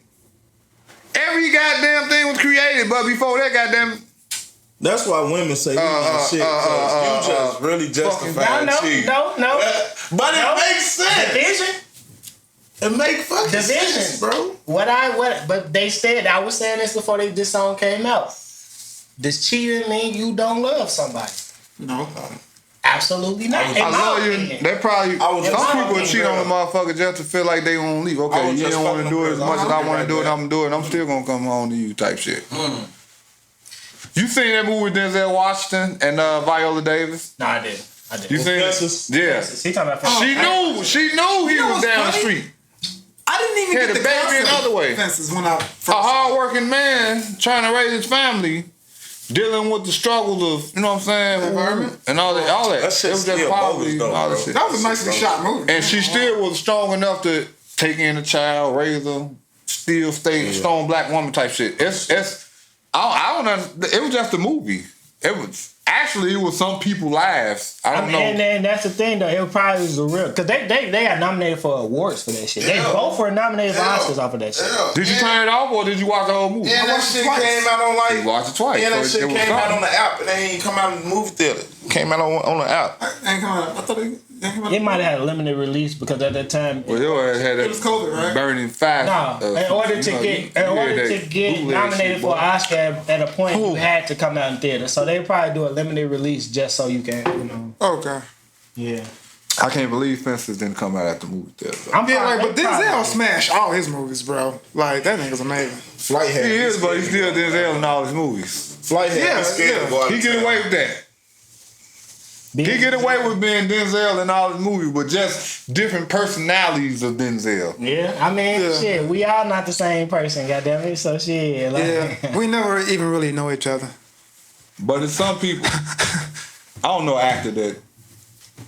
Every goddamn thing was created, but before that goddamn... That's why women say you just shit. Cause you just really justifying cheating. No. But it No. makes sense. Division. It make fucking Division. sense, bro. But they said, I was saying this before this song came out. Does cheating mean you don't love somebody? No. Absolutely not. In I my love you. opinion. They probably... I was just Some people fucking cheat on the girl. motherfucker just to feel like they won't leave. I Okay, was you just don't want to fucking do it them as much as girls. I I'll want be to do it, right I'm doing it. I'm still going to come home to you type shit. You seen that movie with Denzel Washington and Viola Davis? No, I did. You seen Fences? it? Yeah. He talking about She knew he know was what's down the funny? street. I didn't even Yeah, get the the baby concept another way. of fences when I first A hard-working man trying to raise his family, dealing with the struggles of, you know what I'm saying, Environment? and all that. That shit It was just still poverty bogus, and though, all that bro. shit. That was a nicely shot movie. And she still was strong enough to take in a child, raise them, still stay strong black woman type shit. I don't know. It was just a movie. It was some people's lives. I don't know. And that's the thing though. It probably was a real because they got nominated for awards for that shit. They both were nominated for Oscars off of that shit. Did you turn it off or did you watch the whole movie? And that shit came out on like. You watched it twice. Yeah, that so shit it was came out something. on the app and they ain't come out in the movie theater. Came out on the app. Ain't come out. I thought it came out. It might have had a limited release because at that time. Well, your ass had that It was COVID, right? burning fast. No, in order to get nominated for an Oscar at a point, you had to come out in theater. So they probably do a limited release just so you can, Okay. Yeah. I can't believe Fences didn't come out at the movie theater. Yeah, but Denzel smashed all his movies, bro. Like that nigga's amazing. Flight had. He is, but he's still Denzel in all his movies. Flight had. Yeah, me scared yeah. to go out He of get town. away with that. He get away with being Denzel in all his movies, but just different personalities of Denzel. Yeah, I mean, Yeah. shit, we all not the same person, goddammit. So shit, like, Yeah, we never even really know each other. But it's some people, I don't know actor that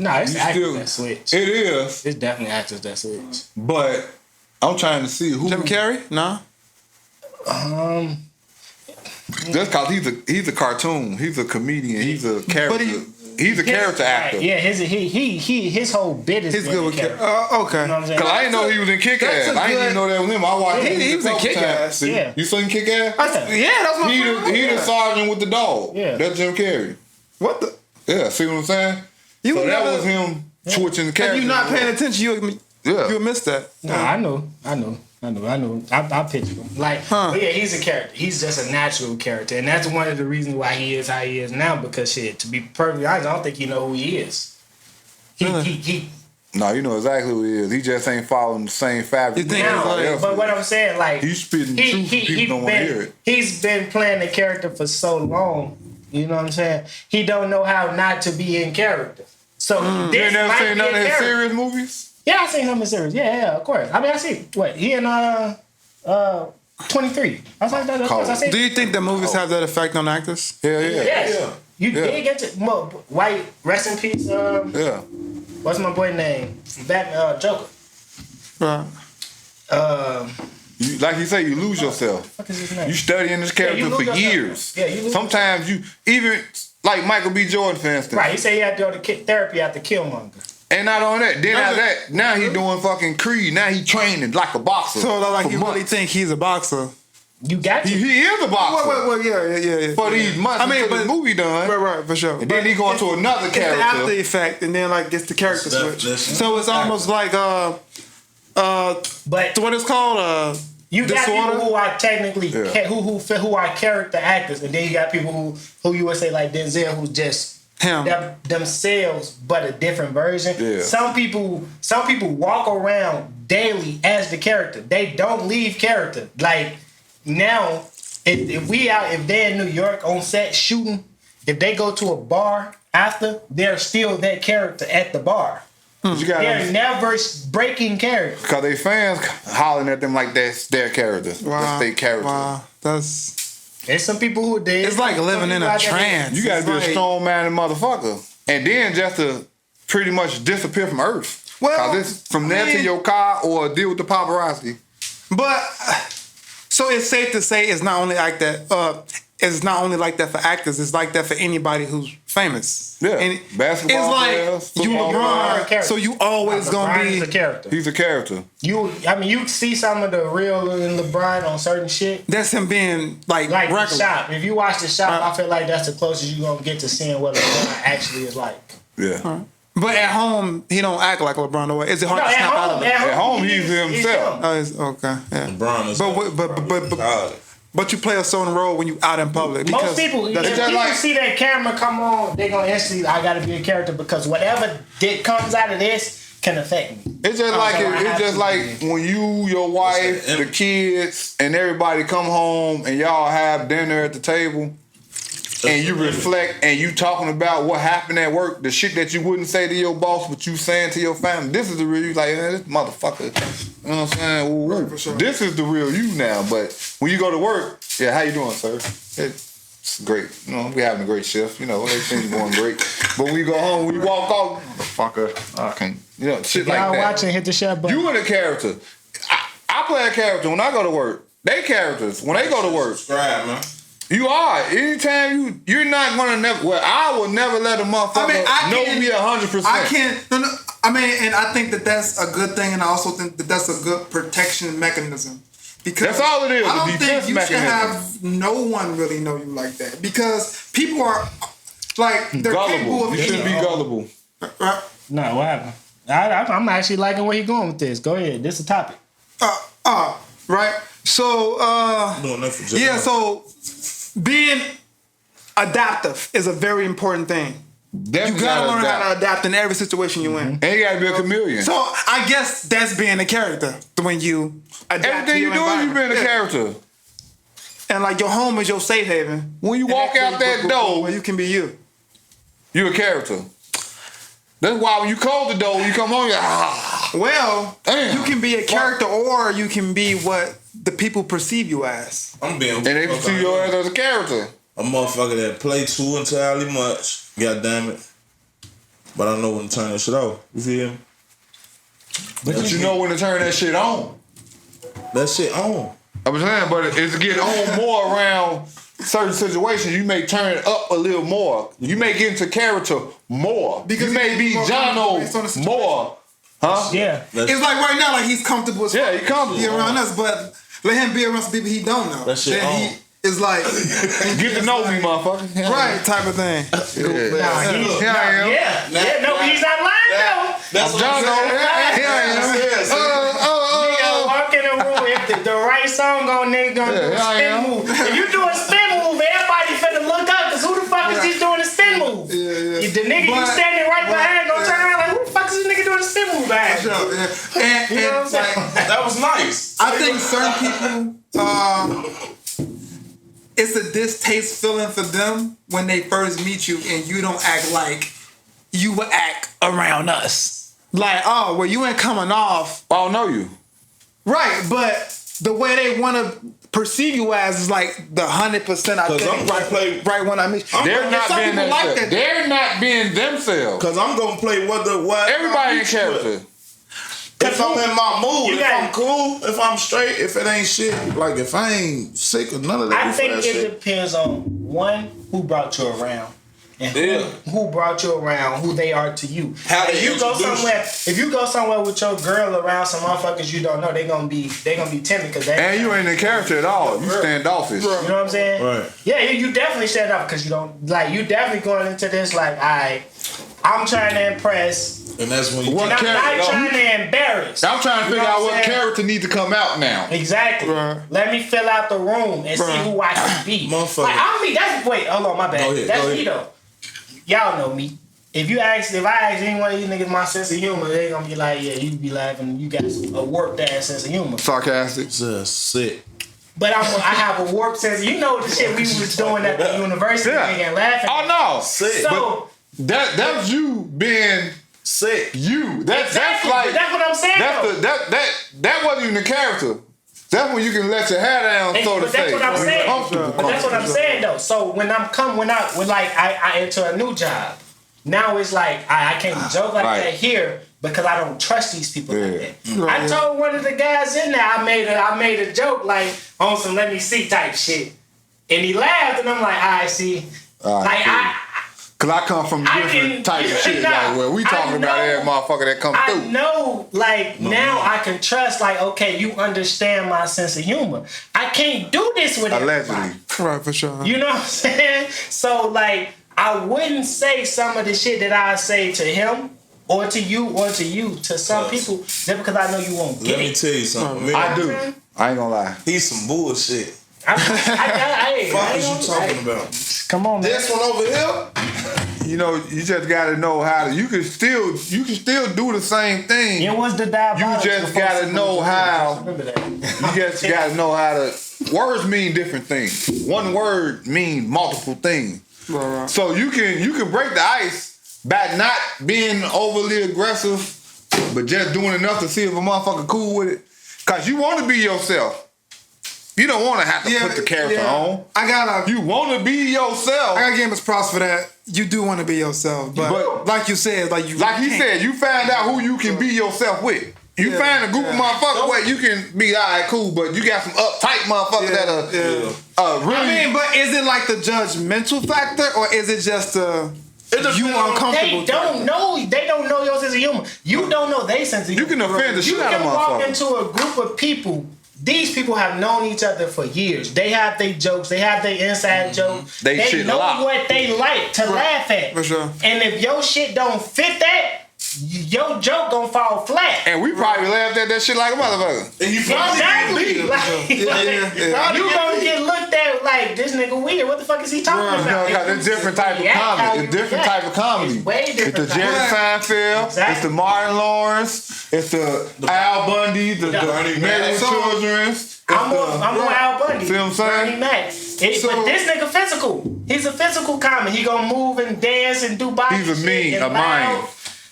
no, it's you actors still. that switch. It is, It's definitely actors that switch. but I'm trying to see who. Jim Carrey? No. Just cause he's a cartoon. He's a comedian. He's a character. He's a character actor. Yeah, his whole bit is He's good with character. okay. You know what I'm saying? Cause I didn't know he was in Kick-Ass. I didn't even know that was him. I watched him. He was in Kick-Ass. Yeah. You seen Kick-Ass? That's my He the sergeant with the dog. Yeah. That's Jim Carrey. What the? Yeah, see what I'm saying? So that was him switching the character. If you not paying attention, you would miss that. No, I know. I picture him. But yeah, he's a character. He's just a natural character. And that's one of the reasons why he is how he is now, because shit, to be perfectly honest, I don't think you know who he is. No, you know exactly who he is. He just ain't following the same fabric. But what I'm saying, like, he's spitting truth. People don't want to hear it. He's been playing the character for so long. You know what I'm saying? He don't know how not to be in character. So you ain't never seen none of his serious movies? Yeah, I seen him in series. Yeah, of course. I mean, I see what he in 23. I was like that. Of course, I see. Do you think the movies have that effect on actors? Yeah. Yes. You did get to White. Rest in peace. Yeah. What's my boy name? Batman. Joker. Right. Like you say, you lose yourself. What is his name? You studying this character for years. Yeah, you lose sometimes you even like Michael B. Jordan, for instance. Right. He said he had to go to therapy after Killmonger. And not on that. Then after that, now he doing fucking Creed. Now he training like a boxer. So like you months. really think he's a boxer? You got to. He is a boxer. Well, yeah. For these months until the movie done. Right, for sure. And then he going to another character. It's the after effect, and then like it's the character switch. So it's almost like but what it's called you got disorder? people who are technically who are character actors, and then you got people who you would say like Denzel, who's just themselves but a different version. Yeah. Some people walk around daily as the character. They don't leave character. Like now, if they're in New York on set shooting, if they go to a bar after, they're still that character at the bar. They're never breaking character. Because they fans hollering at them like that's their character. Wow. That's their character. Wow. There's some people who did. It's like living in a trance. You gotta be a strong-minded motherfucker. And then just to pretty much disappear from Earth. Well, it's from there to your car or deal with the paparazzi. But so it's safe to say it's not only like that. It's not only like that for actors. It's like that for anybody who's famous. Yeah, and basketball players, you LeBron, so you always gonna be a character. He's a character. You see some of the real in LeBron on certain shit. That's him being like The Shop. If you watch The Shop, I feel like that's the closest you gonna get to seeing what LeBron actually is like. Yeah. But at home, he don't act like LeBron. Or is it hard to snap out of it? At home, he's himself. Okay, yeah. LeBron is but you play a certain role when you out in public. Most people, if people see that camera come on, they're gonna instantly, I gotta be a character because whatever comes out of this can affect me. It's just like when you, your wife, the kids, and everybody come home and y'all have dinner at the table. And you reflect and you talking about what happened at work, the shit that you wouldn't say to your boss, but you saying to your family. This is the real you. Like, this motherfucker. You know what I'm saying? Ooh, right, for sure. This is the real you now. But when you go to work, yeah, how you doing, sir? It's great. You know, we having a great shift. You know, everything's going great. But when you go home, when you walk off, motherfucker, I can't. You know, shit like that. Y'all watching, hit the share button. You in a character. I play a character when I go to work. They characters when they go to work. Subscribe, man. You are. Anytime you're not gonna never. Well, I will never let a motherfucker know me 100%. I can't. No. I mean, and I think that that's a good thing, and I also think that that's a good protection mechanism. Because that's all it is. I don't think you should have no one really know you like that because people are like they're gullible. capable of. You shouldn't be gullible. No, what happened? I'm actually liking where you're going with this. Go ahead. This is the topic. Right. So yeah. So being adaptive is a very important thing. Definitely you gotta learn how to adapt in every situation you're in. And you gotta be a chameleon. So I guess that's being a character when you adapt. Everything you do, you being a character. And like your home is your safe haven. When you walk out that door, where you can be you. You're a character. That's why when you close the door, you come home, you're well, damn. You can be a character or you can be what the people perceive you as. I'm being. And they perceive your ass as a character. A motherfucker that play too entirely much. God damn it. But I know when to turn that shit off. You feel me? But you know when to turn that shit on. That shit on. I'm saying, but it's getting on more around certain situations, you may turn it up a little more. You may get into character more. Because you may be Jono more. Huh? Yeah. It's like right now, like he's comfortable as fuck. Yeah, he comfortable. Be around us, but let him be around some people he don't know. That shit Then on. he is like Get to know me, motherfucker. Yeah. right type of thing. No, Here I am. no, he's not lying though. That's what I'm Jono. saying. Here I am. Nigga, walk in the room if the right song on, nigga gonna do a Yeah, I spin am. move. If you do a spin move, everybody finna look up, cause who the fuck is he doing a spin move? The nigga you standing right behind gonna turn around like, who the fuck is this nigga doing a spin move behind? You know what I'm saying? That was nice. I think certain people, it's a distaste feeling for them when they first meet you and you don't act like you would act around us. Like, oh, well, you ain't coming off. I don't know you. Right, but the way they want to perceive you as is like the 100% I 'Cause think. I'm gonna play- right when I meet you. They're And not some being people like themselves. that. They're not being themselves. Cause I'm gonna play what Everybody in character. If I'm in my mood, You if got- I'm cool, if I'm straight, if it ain't shit, like if I ain't sick of none of that, I think that it shit. depends on one, who brought you around. And who brought you around, who they are to you. How they If you go introduce somewhere, if you go somewhere with your girl around some motherfuckers you don't know, they gonna be timid because they And you ain't in character at all. You standoffish. You know what I'm saying? Right. Yeah, you definitely stand up because you don't like. You definitely going into this like, I'm trying to impress. And that's when you What And I'm not character? trying to embarrass. I'm trying to You know figure out what I'm what saying? character needs to come out now. Exactly. Right. Let me fill out the room and see who I can be. Motherfucker. Like I'm me. Wait, hold on, my bad. Go ahead, That's go me ahead. though. Y'all know me. If I ask any one of you niggas my sense of humor, they gonna be like, yeah, you be laughing. You got a warped ass sense of humor. Sarcastic. just sick. But I have a warped sense. You know the shit we was doing at the university Yeah. and laughing. Oh no. Sick. So That's you being Sick. you. That's exactly, like but that's what I'm saying. though. that wasn't even the character. That's when you can let your hair down, so to But that's say. what I'm When you're saying. comfortable. But that's what I'm saying though. So when I enter a new job, now it's like I can't joke like Right. that here because I don't trust these people like Yeah. that. I told one of the guys in there, I made a joke like on some let me see type shit, and he laughed, and I'm like, I see, like Cause I come from I different can- type of shit. nah, Like where we I talking about know- every motherfucker that come I through. know, like now I can trust, like okay, you understand my sense of humor. I can't do this with everybody. Allegedly. Right, for sure. You know what I'm saying? So like, I wouldn't say some of the shit that I say to him or to you to some people just because I know you won't get Let me it. tell you something. I do. I ain't gonna lie. He's some bullshit. I Fuck is ain't you gonna- talking about? Come on, man. This one over here? You know, you just gotta know how to. You can still do the same thing. It was the diabolical. You just gotta know how. Remember that. You just gotta know how to. Words mean different things. One word means multiple things. Right. So you can break the ice by not being overly aggressive, but just doing enough to see if a motherfucker cool with it. Cause you want to be yourself. You don't want to have to put the character on. I gotta You want to be yourself. I gotta give him his props for that. You do want to be yourself, but like you said, like you Like he can't. said, you find out who you can be yourself with. You Yeah, find a group of motherfuckers where you can be all right, cool, but you got some uptight motherfuckers that are really. I mean, but is it like the judgmental factor, or is it just you uncomfortable? They don't know. They don't know your sense of humor. You don't know their sense of humor. You can offend the shit You out of can walk motherfuckers. into a group of people. These people have known each other for years. They have their jokes. They have their inside jokes. They They shit know lock. what they like to laugh at. For sure. And if your shit don't fit that, your joke gonna fall flat. And we probably laughed at that shit like a motherfucker. And you Exactly. Like, you gonna get looked at like this nigga weird. What the fuck is he talking about? Because it's different type of comedy. It's different type of comedy. It's way different. It's the Jerry Seinfeld. Exactly. It's the Martin Lawrence. It's the Al Bundy. The Bernie Married Mac. Children's. I'm on Al Bundy. See what I'm saying? Bernie Mac. But this nigga physical. He's a physical comic. He gonna move and dance and do body He's a shit mean, and a loud. mind.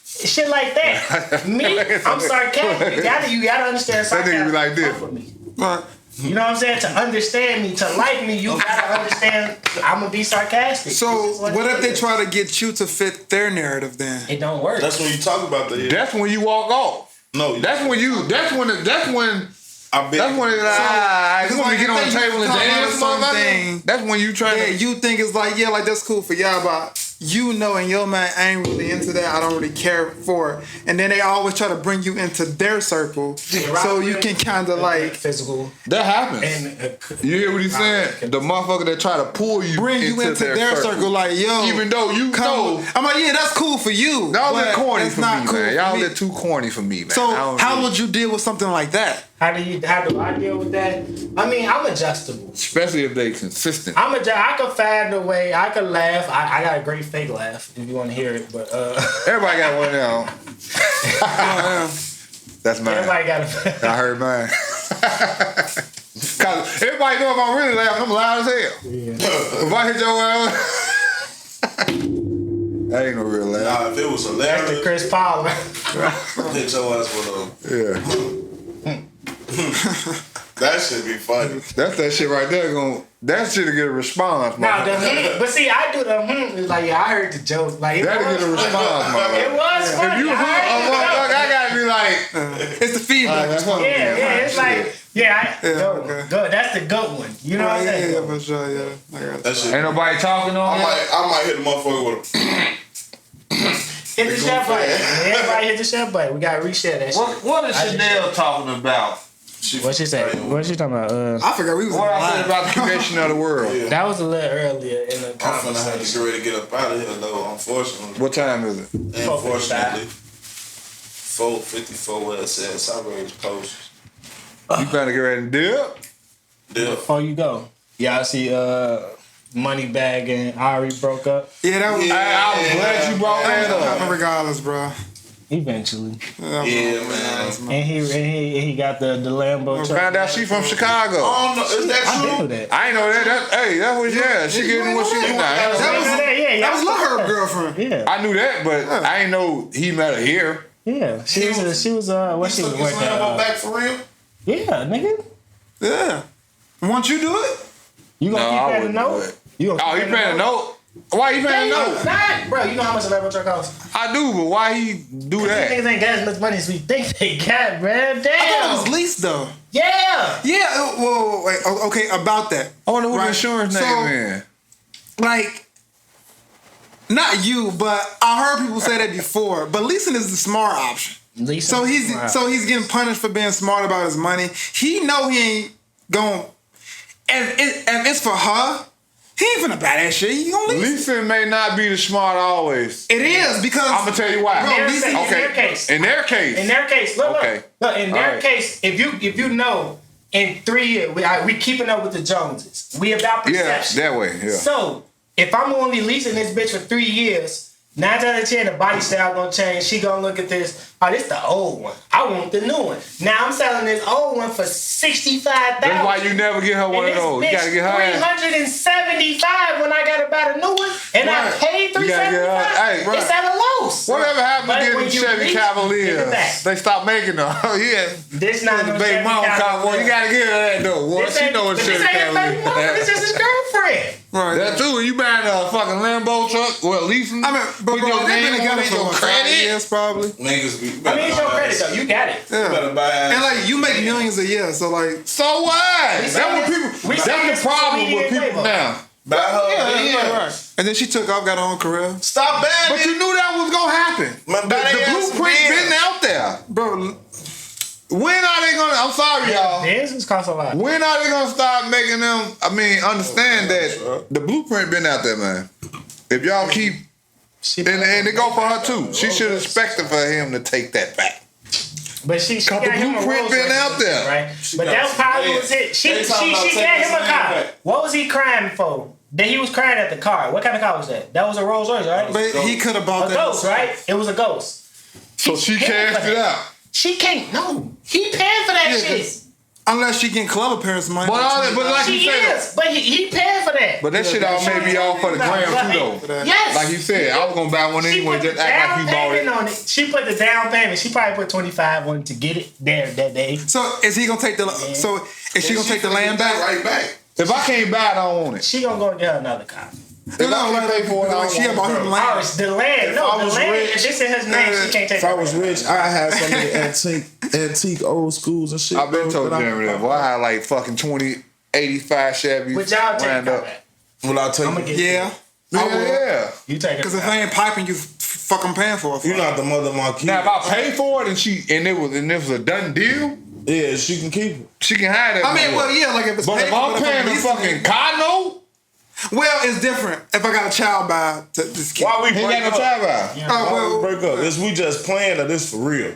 Shit like that. Me, I'm sarcastic. You gotta understand That sarcasm. nigga be like this. Fuck with me. Right. You know what I'm saying? To understand me, to like me, you gotta understand I'm gonna be sarcastic. So This is what it if they is. try to get you to fit their narrative then? It don't work. That's when you talk about the. That's when you walk off. No, That's when I bet. That's when it's like, you want to get on the table and dance, thing. That's when you try Yeah, to. you think it's like, yeah, like that's cool for y'all, but you know, and your man ain't really into that. I don't really care for it. And then they always try to bring you into their circle, so you can kind of like physical. That happens. And You hear what he's saying? The motherfucker that try to pull you bring you into their circle, like yo. Even though you know, I'm like, yeah, that's cool for you. y'all but lit corny it's for not me, cool man. for Y'all me. lit too corny for me, man. So I don't how really- would you deal with something like that? how do I deal with that? I mean, I'm adjustable. especially if they consistent. I can find a way. I can laugh. I got a great fake laugh if you want to hear it. But Everybody got one now. That's mine. everybody got a. I heard mine. Cause everybody know if I'm really laughing, I'm loud as hell. If I hit your ass, that ain't no real laugh. Nah, if it was That's the hilarious, Chris Paul. hit your ass with Yeah, that should be funny. that's that shit right there. That shit'll get a response, Now man. but see, I do the it's like yeah, I heard the joke. Like it That'll was get a response, funny. It man. was If funny. you I hook a heard the motherfucker, joke. I gotta be like, It's the feedback. Yeah, it's like okay. good. That's the good one. You know what I'm saying? Yeah, for sure. Yeah, I got That shit. ain't nobody talking on that. I might hit the motherfucker with a. Hit the share button. Everybody hit the share button. We gotta reshare that shit. What is Chanel talking about? What she say? What she talking about? I forgot we was What I said live. about the creation of the world? Yeah. That was a little earlier in the I'm finna have to conversation. get ready to get up out of here though, unfortunately. What time is it? Unfortunately. 4:54 where it says I raised posts. You better get ready to dip. Yeah. Before you go, y'all see Moneybag and Ari broke up Yeah, that was. Yeah. I was glad you brought that up. Regardless, bro. eventually, Yeah, man. and he got the Lambo truck. Found out she from Chicago. Oh no, is that I true? didn't know that. I ain't know that. Hey, that was She getting what she was. That was Lil Herb girlfriend. Yeah, I knew that, but I ain't know he met her here. yeah. She was what she was Took his working. Lambo back for real? Yeah, nigga. Yeah. Once you do it, You gonna No, keep I paying the wouldn't do note? it. You gonna Oh, keep he paying a note? Why he paying a note? Nah, bro, you know how much a Lambo truck costs? I do, but why he do These that? niggas ain't got as much money as we think they got, man. I thought it was Damn. leased though. Yeah. Yeah. Whoa, wait. Okay, about that. I wonder who the Right. insurance So- name is. Like, not you, but I heard people say that before. But leasing is the smart option. Lisa. So he's getting punished for being smart about his money. He know he ain't going. If it's for her, he ain't finna buy that shit. He gonna lease. Leasing may not be the smart always. It is because I'm gonna tell you why. Bro, In leasing. their Okay. case. In their case. In their case, look, Okay. look. In their Alright. case, if you know, in 3 years, we keeping up with the Joneses. We about Yeah, perception. that way. Yeah. So if I'm gonna be leasing this bitch for 3 years, 9 out of 10, the body style gonna change. She gonna look at this. Oh, this the old one. I want the new one. Now I'm selling this old one for $65,000. That's why you never get her one of And this those. You bitch gotta get her ass. $375 when I gotta buy the new one, and I Right. paid You gotta get her. $375. Hey, It's at a loss. whatever happened But to when getting you Chevy lease, give it Cavaliers? back. They stopped making them. Oh, yeah. This not The no baby Chevy mama Cavalier. cowboy. You gotta get her that though. Boy, This she ain't- know what but Chevy this ain't his baby mama. This Cavalier. is his girlfriend. Right. That too. You buying a fucking Lambo truck? Well, leasing. I mean, but put bro, your they've been name on together it, for your what, 5 credit. years probably. Niggas be. I mean, it's your credit though. You got it. Yeah. Better buy And like you make millions a year, so like So what? That's what people. we That's saying the this problem for with people Quavo. now. Buy her. Yeah. right. And then she took off, got her own career. Stop buying But it. you knew that was gonna happen. Man, The buy they ass blueprint some been Benz. out there. Bro, When are they gonna? I'm sorry, y'all. This cost a lot. When are they gonna start making them? I mean, understand that the blueprint been out there, man. If y'all keep, and it go for her too. She should expect it for him to take that back. But she Cause got the him a blueprint Rolls been Royce, out there. right? But got that some probably bands. was it. She They talking about gave taking him a some car. back. What was he crying for? That he was crying at the car. What kind of car was that? That was a Rolls Royce, right? but he could have bought A that. ghost, right? It was a ghost. So she paying cashed for it that. out. She can't. No, he paying for that Yeah, shit. 'cause Unless she getting club appearance money. But all that- but like She you said, is, but he paying for that. but that shit all may be all for the gram too, though. Yes. Like you said, I was gonna buy one She anyway. put the Just act like down you bought payment it. on it. She put the down payment. She probably put 25 on it to get it there that day. So is he gonna take the? So is she gonna take the land back? Right back. If I can't buy it, I don't want it. She gonna go and get her another car. If I can't pay for it, I Like don't she want bought it. him Oh, land. it's the land. If No, I the was land rich, if it's in his name, she can't take If I that was back. rich, I had so many antique old schools and shit. I've been bro, told that Jeremy that. Boy, I had like fucking 85 Chevys. But y'all take lined that up. back. Will I take I'ma it? get Yeah. Yeah. You take it. Because if back. I ain't piping, you fucking paying for it. You not the mother of my kids. Now if I pay for it and it was a done deal, Yeah, she can keep it. she can have that. I mean, money. well, yeah, like if it's But paid if for, I'm but if paying a leasing fucking it- car note, well, it's different. If I got a child by this kid. Why we he break ain't got no up? child out. Yeah. Oh, Why well, we break up? Is we just playing or this for real?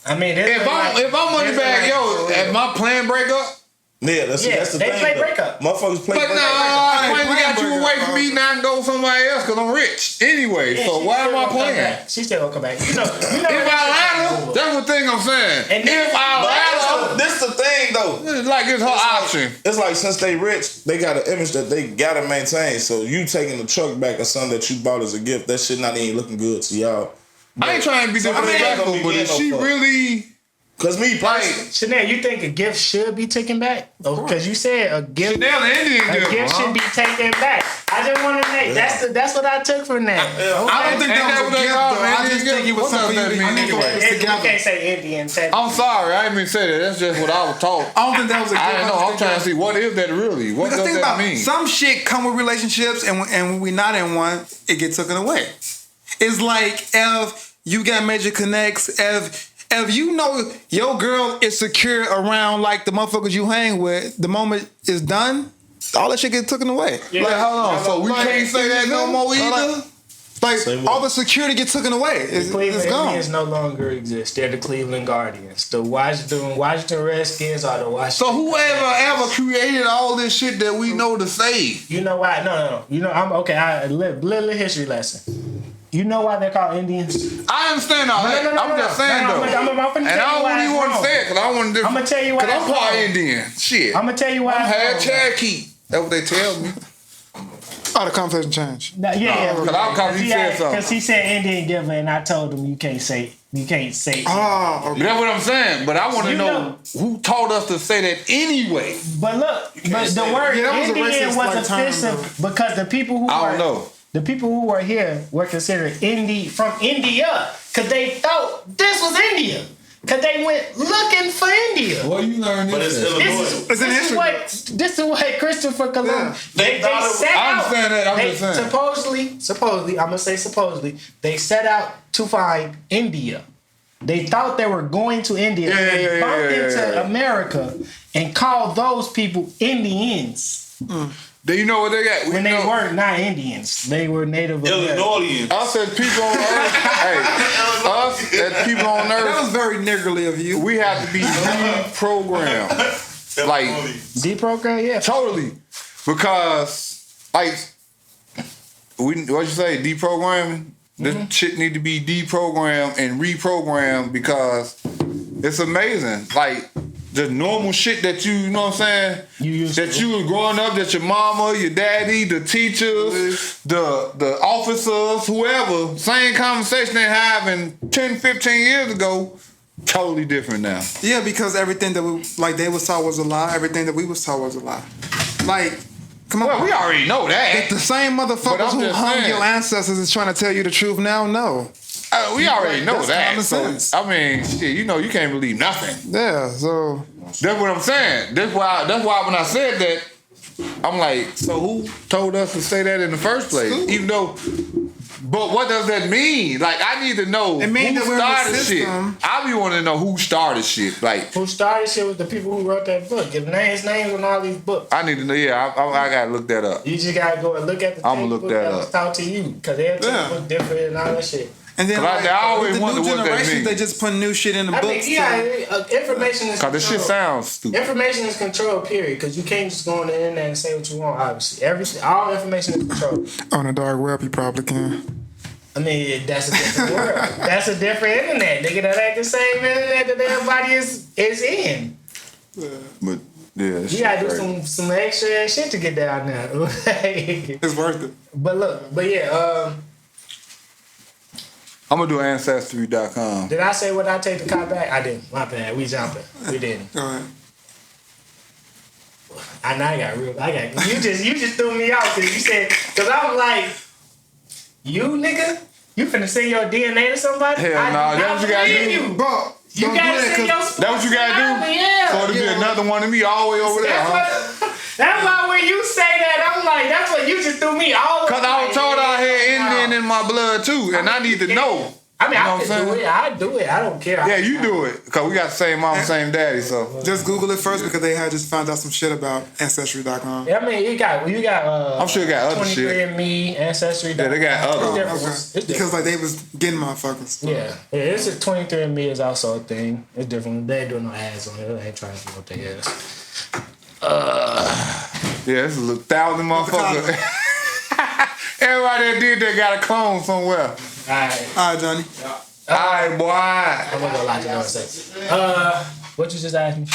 I mean, If I'm money bag, yo, if my plan break up, Yeah, that's the they thing. play though. breakup. Motherfuckers play but breakup. I ain't plan to playing got you break away up, from me now and go somewhere else because I'm rich anyway. Yeah, So she why still am I gonna come playing? back. She still gonna come back. You know If I lie her, that's the thing I'm saying. And If I lie But this the thing though. her, it's like it's her option. It's like since they rich, they got an image that they gotta maintain. So you taking the truck back or something that you bought as a gift, that shit not even looking good to y'all. I ain't trying to be disrespectful, but if she really Cause me like personally, Chanel, you think a gift should be taken back? Because you said a gift. Chanel the Indian A gift, gift should be taken back. I just want to make that's what I took from that. I don't think Ain't that that was what a they gift, call though. it, I Indian just think gift? it was What does something that you mean need to anyway? put You together. can't say Indian. Technically. I'm sorry, I didn't mean to say that. That's just what I was taught. I don't think that was a gift. I didn't know. I'm trying to see what is that really? What Because does think that about mean? some shit come with relationships, and when we not in one, it gets taken away. It's like if you got major connects, if you know your girl is secure around like the motherfuckers you hang with, the moment it's done, all that shit gets taken away. Yeah. Like, hold on. So we Like, can't say that no more either. Like Say what? all the security gets taken away. It's Cleveland gone. Indians no longer exist. They're the Cleveland Guardians. The Washington Redskins are the Washington. So whoever ever created all this shit that we know to say? You know why? No. You know, I'm okay. Little history lesson. You know why they're called Indians? I understand all that. I'm just saying though. I'm And I don't even want to say it because I want to. I'ma tell you why Because I'm it's part wrong. Indian. Shit. I'm gonna tell you why. I'm half it's wrong. Cherokee. That's what they tell me. Oh, the conversation changed. No, yeah. because he said something. Because he said Indian giver, and I told him you can't say. Oh, okay. That's what I'm saying. But I want to You know know. who taught us to say that anyway. But look, but the word Yeah, that was a Indian racist, was like, term, offensive because the people who I were don't know. the people who were here were considered from India because they thought this was India because they went looking for India. Well, you learned but it's this. Illinois. It's in history. This is what Christopher Columbus. Yeah. They set I out. understand that. I'm They just saying. supposedly, I'm gonna say supposedly, they set out to find India. They thought they were going to India. Yeah, and they yeah, bumped yeah, into yeah. America and called those people Indians Do you know what they got? when they know- weren't not Indians. They were Native Americans. Illinois. Us as people on earth, hey, us as people on That earth, was very niggerly of you. we have to be reprogrammed. Like, Deprogram, yeah. totally. Because, like, what you say, deprogramming? This shit need to be deprogrammed and reprogrammed because it's amazing. Like, the normal shit that you know what I'm saying? You used that to. you was growing up, that your mama, your daddy, the teachers, the officers, whoever, same conversation they having 10, 15 years ago, totally different now. Yeah, because everything that we like they was taught was a lie. Everything that we was taught was a lie. Like, come on. Well, we already know that. The same But motherfuckers I'm who just hung saying. your ancestors is trying to tell you the truth now. No. We already know That's that. common So, sense. I mean, shit, you know, you can't believe nothing. Yeah. So That's what I'm saying. That's why when I said that, I'm like, so who told us to say that in the first place? Even though, but what does that mean? Like, I need to know It means who that we're in the started shit. system. I be wanting to know who started shit. Like, Who started shit was the people who wrote that book. Give names on all these books. I need to know. Yeah, I gotta look that up. You just gotta go and look at the I'ma look textbook that was up. taught to you because every textbook different and all that shit. and then 'Cause I always with the wonder new what that generations, means. they just put new shit in the I books. mean, yeah, information is Cause this shit control. sounds stupid. Information is control, period. Because you can't just go on the internet and say what you want. Obviously, all information is controlled. On the dark web, you probably can. I mean, that's a different world. That's a different internet. Nigga, that ain't the same internet that everybody is in. But yeah, this You shit gotta do crazy. some extra ass shit to get down there. It's worth it. but yeah. I'm gonna do Ancestry.com. Did I say when I take the car back? I didn't. My bad. We jumping. We didn't. Go ahead. I know I got you just threw me out because you said, because I was like, you nigga, You finna send your DNA to somebody? Hell no, that's what you gotta do. You. Bro, You don't gotta do send your that That what you gotta do? Yeah. So it'll be another one of me all the way over there, That's why when you say that, I'm like, that's what you just threw me all the way. Cause I was told I had Indian in my blood too, and I need to know. I mean, You know I what can I'm do saying? it. I do it. I don't care. Yeah, you do it. Cause we got the same mom, same daddy, so. Just Google it first because they had just found out some shit about Ancestry.com. I mean, you got I'm sure you got other shit. 23andMe, Ancestry. Yeah, they got other. It's different. Okay. It's different. Because like they was getting motherfuckers. Yeah, it's a 23andMe is also a thing. It's different. They ain't doing no ads on it. They ain't trying to do what they is. Yeah, it's a little 1,000 motherfuckers. Everybody that did that got a clone somewhere. Alright. All right, Johnny. Alright, boy. I'm gonna go lie to you in a second. What you just asked me?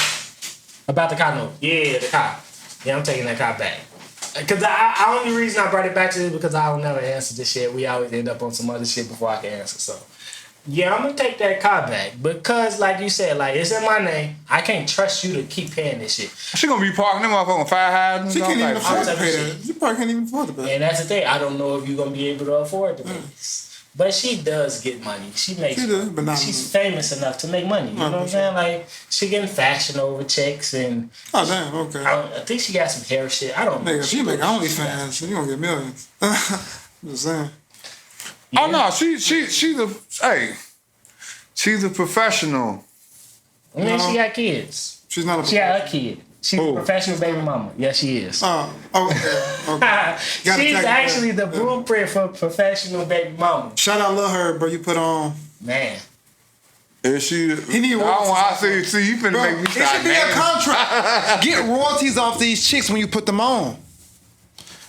About the car note. Yeah, the car. Yeah, I'm taking that car back. Cause I only reason I brought it back to you because I don't never answer this shit. We always end up on some other shit before I can answer. So yeah, I'm gonna take that car back because, like you said, like it's in my name. I can't trust you to keep paying this shit. She gonna be parking them motherfucking fire hydrants. She can't even all afford types to of pay shit. that. You probably can't even afford to pay. And that's the thing. I don't know if you're gonna be able to afford to pay this. But she does get money. She makes. She does, but not she's famous enough to make money. You know what I'm saying? Like she getting Fashion Over checks and. Oh damn, okay. I think she got some hair shit. I don't know. Nigga, she make OnlyFans, so you gonna get millions. I'm just saying. Oh no, she's a professional. I mean, she got kids. She's not a. She got a kid. She's Who? a professional baby mama. Yes, she is. Okay. She's actually the blueprint for professional baby mama. Shout out Lil Herb, bro. You put on. Man. Is she? He need I see you finna Bro, make me it start should be a naming. contract. Get royalties off these chicks when you put them on.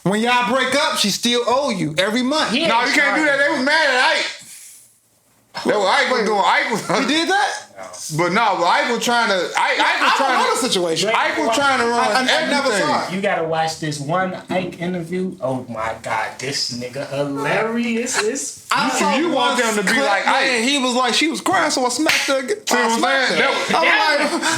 When y'all break up, she still owe you every month. Yeah. No, you can't do that. They was mad at Ike. That was Ike was doing. Ike was. He did that? But no, but Ike was trying to. Ike was I don't know trying the to. situation. Ike was trying to run I never everything. saw it. You gotta watch this one Ike interview. Oh my god, this nigga hilarious. You want them to be like Ike. And he was like, she was crying, so I smacked her. See what I'm saying?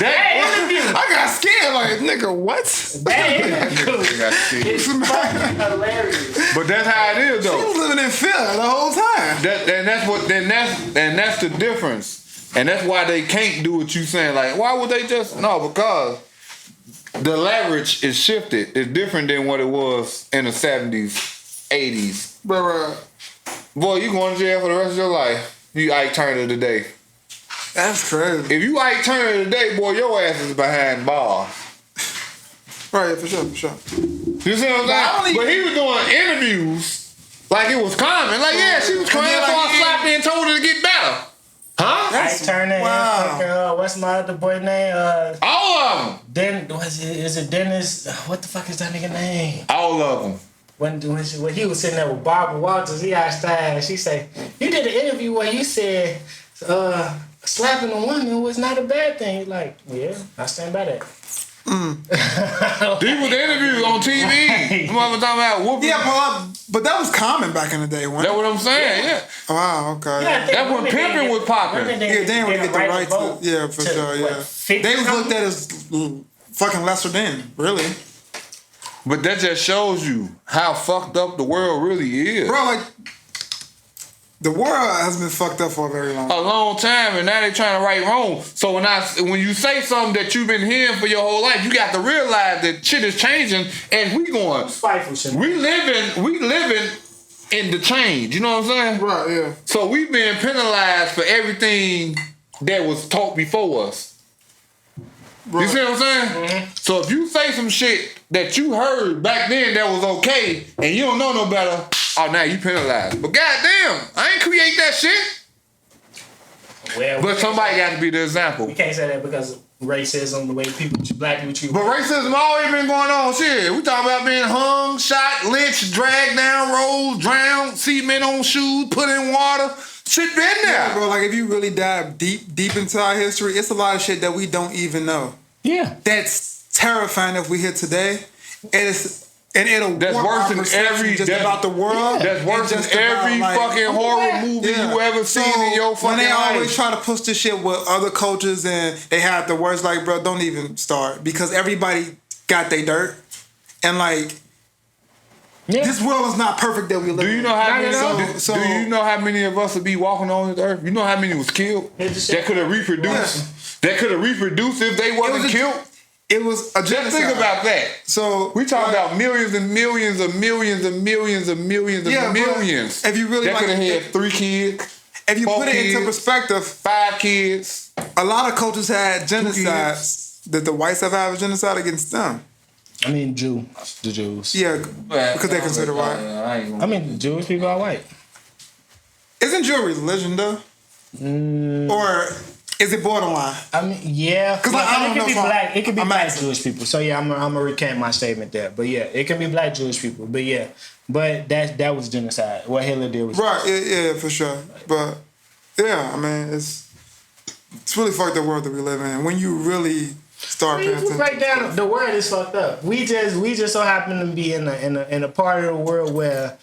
That interview. I got scared, like, nigga, what? That interview. It's fucking hilarious. But that's how it is, She though. was living in fear the whole time. That's the difference. And that's why they can't do what you saying. Like, why would they just because the leverage is shifted. It's different than what it was in the 70s, 80s. Bro, Boy, you going to jail for the rest of your life. You Ike Turner today. that's crazy. If you Ike Turner today, boy, your ass is behind bars. Right, for sure. You see what I'm saying? only- But he was doing interviews like it was common. Like, yeah, she was crying, so I slapped her and told her to get better. Huh? Ike Turner wow. and fucking, what's my other boy name? All of them. Is it Dennis? What the fuck is that nigga name? All of them. When he was sitting there with Barbara Walters, he asked her, and she said, "You did an interview where you said slapping a woman was not a bad thing." He's like, "Yeah, I stand by that." These were the interviews on TV. Mother talking about whooping. Yeah, but that was common back in the day. That's what I'm saying. Yeah. Wow, okay. Yeah, I think That's when women pimping didn't was popping. women Yeah, they didn't really get the right to. vote Yeah, for to, sure. what, Yeah, 50 they was looked something? at as fucking lesser than, really. But that just shows you how fucked up the world really is. Bro, like the world has been fucked up for a very long A time. long time, and now they trying to right wrong. So when you say something that you've been hearing for your whole life, you got to realize that shit is changing, and we going. Spiteful shit. We living in the change. You know what I'm saying? Right, yeah. So we being penalized for everything that was taught before us. Right. You see what I'm saying? Mm-hmm. So if you say some shit that you heard back then that was okay, and you don't know no better, oh, now you penalized. But goddamn, I ain't create that shit. Well, But somebody got to be the example. we can't say that because of racism, the way black people treat. But racism always been going on. Shit, we talking about being hung, shot, lynched, dragged down, rolled, drowned, cement on shoes, put in water. Shit been there. Yeah, bro, like if you really dive deep into our history, it's a lot of shit that we don't even know. Yeah. That's terrifying if we hit today. It'll That's warp worse our than perception just that's- about the world. That's worse than and just about, every like, fucking horror movie you ever seen in your fucking when they life. always try to push this shit with other cultures and they have the words, like, bro, don't even start because everybody got their dirt and like Yeah. This world is not perfect that we live in. Do you know how Not many? at all. Do you know how many of us would be walking on this earth? You know how many was killed that could have reproduced? That could have reproduced if they wasn't killed. It was a genocide. Just think about that. So We talk about millions and millions of millions and millions and millions and Yeah, but millions. if you really that like- could have had 3 kids, if you 4 put it into kids, perspective, 5 kids. a lot of cultures had genocides that the whites have had a genocide against them. I mean, the Jews. Yeah, because they're considered white. I mean, the Jewish people are white. Isn't your religion though? Or is it borderline? I mean, yeah. 'Cause, like, I don't it could know be if I- black. It could be I'm black asking. Jewish people. So yeah, I'm gonna recant my statement there. But yeah, it can be black Jewish people. But yeah, but that was genocide. What Hitler did was Right, yeah, for sure. But yeah, I mean, it's really fucked the world that we live in. When you really start paying If you attention. break down, the world is fucked up. We just so happen to be in a part of the world where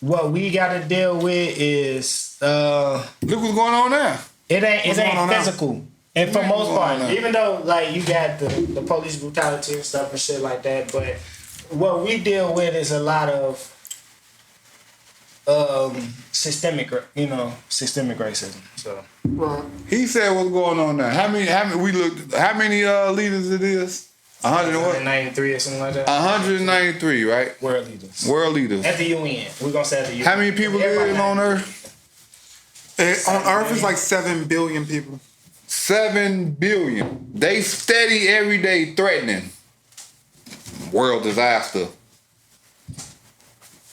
what we got to deal with is Look what's going on now. it ain't going on now? physical. And for What's most going on part, now? even though like you got the police brutality and stuff and shit like that, but what we deal with is a lot of systemic racism. So Right. He said what's going on now. How many leaders it is? 100 and what? 193 or something like that. 193, right? World leaders. World leaders. At the UN. We're gonna say at the UN. How many people Everybody- live on Earth? On Earth, it's like 7 billion people. 7 billion. They steady every day threatening world disaster.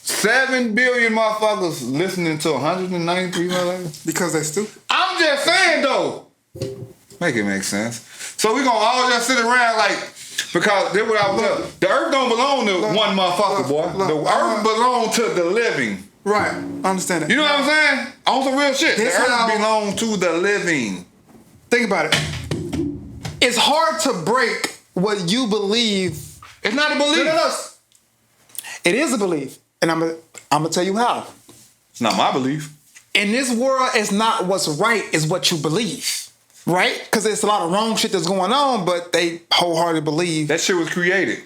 7 billion motherfuckers listening to 193 motherfuckers. Because they're stupid. I'm just saying though. Make it make sense. So we gonna all just sit around like, because that's what I was telling. The earth don't belong to one motherfucker, boy. The earth belongs to the living. Right, I understand that. You know what I'm saying? On some real shit. The This earth how- belongs to the living. Think about it. It's hard to break what you believe. It's not a belief. No. It is a belief. And I'm gonna tell you how. It's not my belief. In this world, it's not what's right, it's what you believe. Right? Because there's a lot of wrong shit that's going on, but they wholeheartedly believe. That shit was created.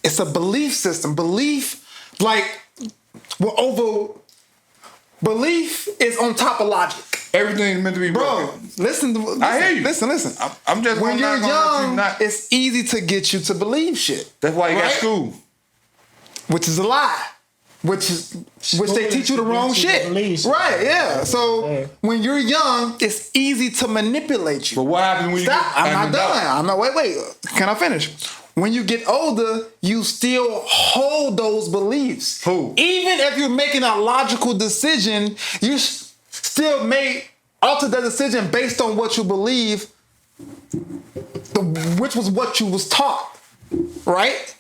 It's a belief system. Belief, like, belief is on top of logic. Everything's meant to be Bro, broken. listen. I hear you. Listen. I'm just When you're not gonna let you young, not. it's easy to get you to believe shit. That's why you got right? school. Which is a lie. Which they teach you the wrong shit. Right, yeah. So when you're young, it's easy to manipulate you. But what happens when you Stop. get I'm as not an done. adult? I'm not wait. Can I finish? When you get older, you still hold those beliefs. Who? Even if you're making a logical decision, you still may alter that decision based on what you believe, which was what you was taught. Right?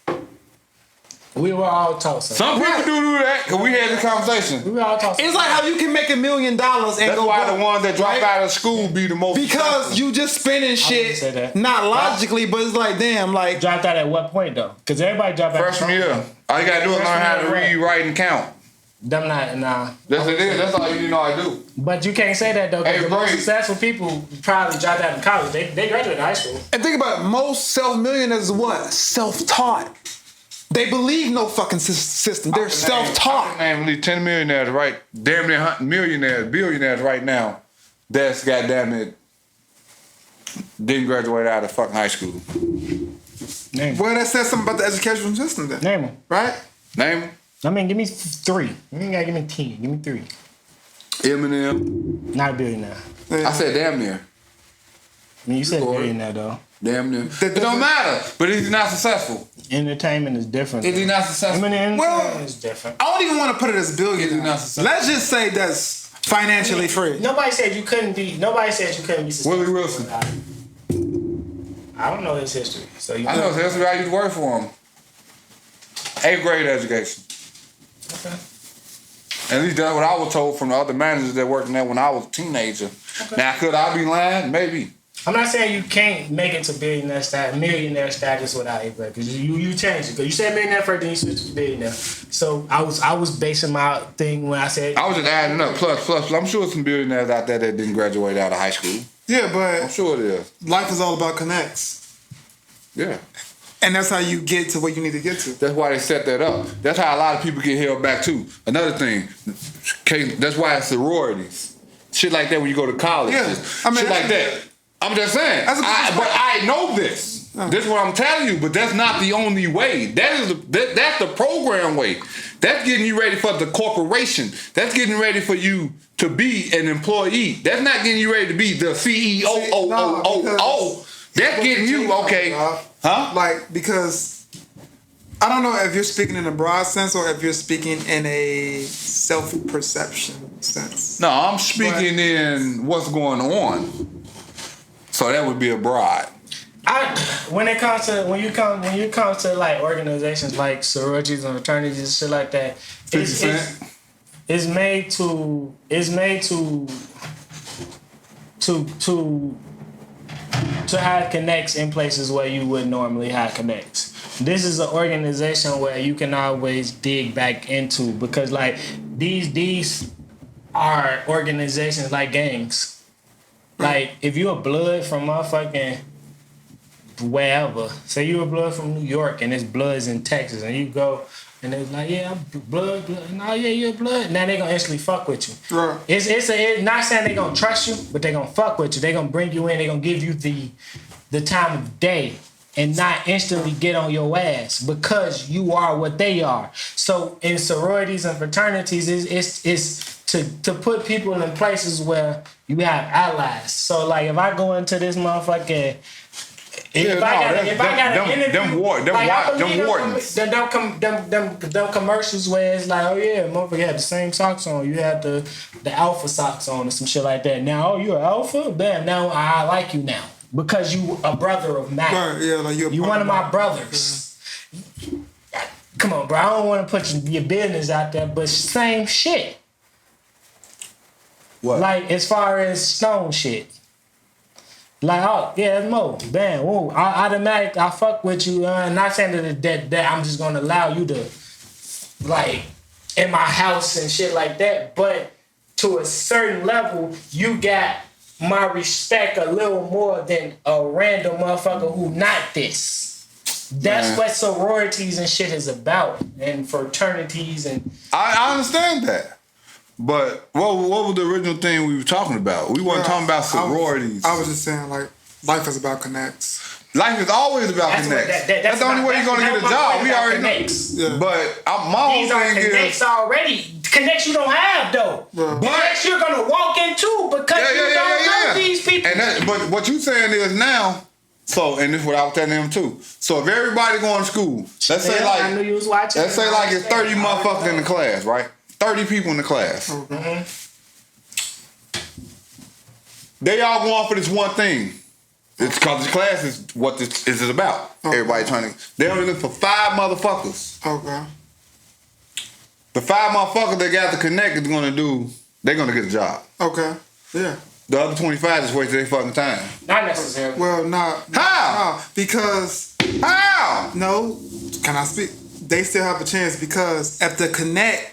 We were all taught something. Some people do that because we had this conversation. We were all taught something. It's like how you can make $1 million and That's go why broke, the ones that drop right? out of school be the most Because successful. you just spending say shit that. not logically, but it's like damn, like Dropped out at what point though? Because everybody dropped out. Freshman year. All you gotta do is learn how to read, write, and count. Them not nah. That's it is. That's all you need to know how to do. But you can't say that though. Because Hey, the most Brady. successful people probably dropped out of college. They graduated high school. and think about it, most self-millionaires is what? Self-taught. They believe no fucking system. They're I self-taught. can name at least 10 millionaires right, damn near millionaires, billionaires right now. That's goddamn it. Didn't graduate out of fucking high school. Name Well, that says something about the educational system then. them. Right? Name them. I mean, give me 3. You ain't gotta give me 10. Give me 3. Eminem. Not a billionaire. Yeah. I said damn near. I mean, you said Lord. billionaire though. Damn near. It don't matter. But is he not successful? Entertainment is different. Is he though. not I successful? mean, entertainment Well- is different. I don't even want to put it as billionaire. It's not successful. Let's just say that's financially free. Nobody said you couldn't be. Nobody said you couldn't be successful. Willie Wilson. I don't know his history, so you. I know. That's why I used to work for him. 8th grade education. Okay. At least that's what I was told from the other managers that worked in there when I was a teenager. Now, could I be lying? Maybe. I'm not saying you can't make it to millionaire status without 8th grade, because you changed it. Because you said millionaire first, then you switched to billionaire. So I was basing my thing when I said I was just adding up. Plus. I'm sure some billionaires out there that didn't graduate out of high school. Yeah, I'm but sure it is. life is all about connects. Yeah. And that's how you get to where you need to get to. That's why they set that up. That's how a lot of people get held back too. Another thing, that's why it's sororities. Shit like that when you go to college. Yeah. I mean, shit like that. I'm just saying. But I know this. This is what I'm telling you. But that's not the only way. That's the program way. That's getting you ready for the corporation. That's getting ready for you to be an employee. That's not getting you ready to be the CEO. That's getting you okay. Huh? Like, because I don't know if you're speaking in a broad sense or if you're speaking in a self-perception sense. No, I'm speaking in what's going on. So that would be a broad. When you come to like organizations like sororities and fraternities and shit like that, it's made to have connects in places where you wouldn't normally have connects. This is an organization where you can always dig back into, because like these are organizations like gangs. Like if you're a blood from motherfucking wherever, say you're a blood from New York and it's bloods in Texas, and you go and it's like, yeah, I'm blood. No, yeah, you're blood. Now they gonna instantly fuck with you. Right. It's not saying they gonna trust you, but they gonna fuck with you. They gonna bring you in. They gonna give you the time of day and not instantly get on your ass because you are what they are. So in sororities and fraternities, it's to put people in places where you have allies. So like if I go into this motherfucking If I got an interview, them wardens. Them commercials where it's like, oh yeah, motherfucker, you had the same socks on. You had the alpha socks on or some shit like that. Now, oh, you're an alpha? Bam, now I like you now. Because you a brother of mine. Right, yeah, like you one of my brothers. Yeah. Come on, bro. I don't want to put your business out there, but same shit. What? Like, as far as stone shit. Like, oh, yeah, that's Mo. Bam, whoa. I fuck with you. Not saying that I'm just going to allow you to, like, in my house and shit like that. But to a certain level, you got my respect a little more than a random motherfucker who not this. That's what sororities and shit is about. And fraternities and... I understand that. But what was the original thing we were talking about? We weren't talking about sororities. I was just saying, like, life is about connects. Life is always about connects. That's the only way you're gonna get a job. We already know. Yeah. But my whole thing is connects already. Connects you don't have though. But connects you're gonna walk into because you don't know these people. And but what you saying is now. So, and this is what I was telling them too. So if everybody going to school, let's say like, I knew you was watching. Let's say like it's 30 motherfuckers in the class, right? 30 people in the class. Mm-hmm. They all going for this one thing. It's because the class is what this is about. Okay. Everybody trying to. They only look for 5 motherfuckers. Okay. The 5 motherfuckers that got the connect is gonna do. They're gonna get a job. Okay. Yeah. The other 25 just wasted their fucking time. Not necessarily. Well, not. How? No, because. How? No. Can I speak? They still have a chance because if the connect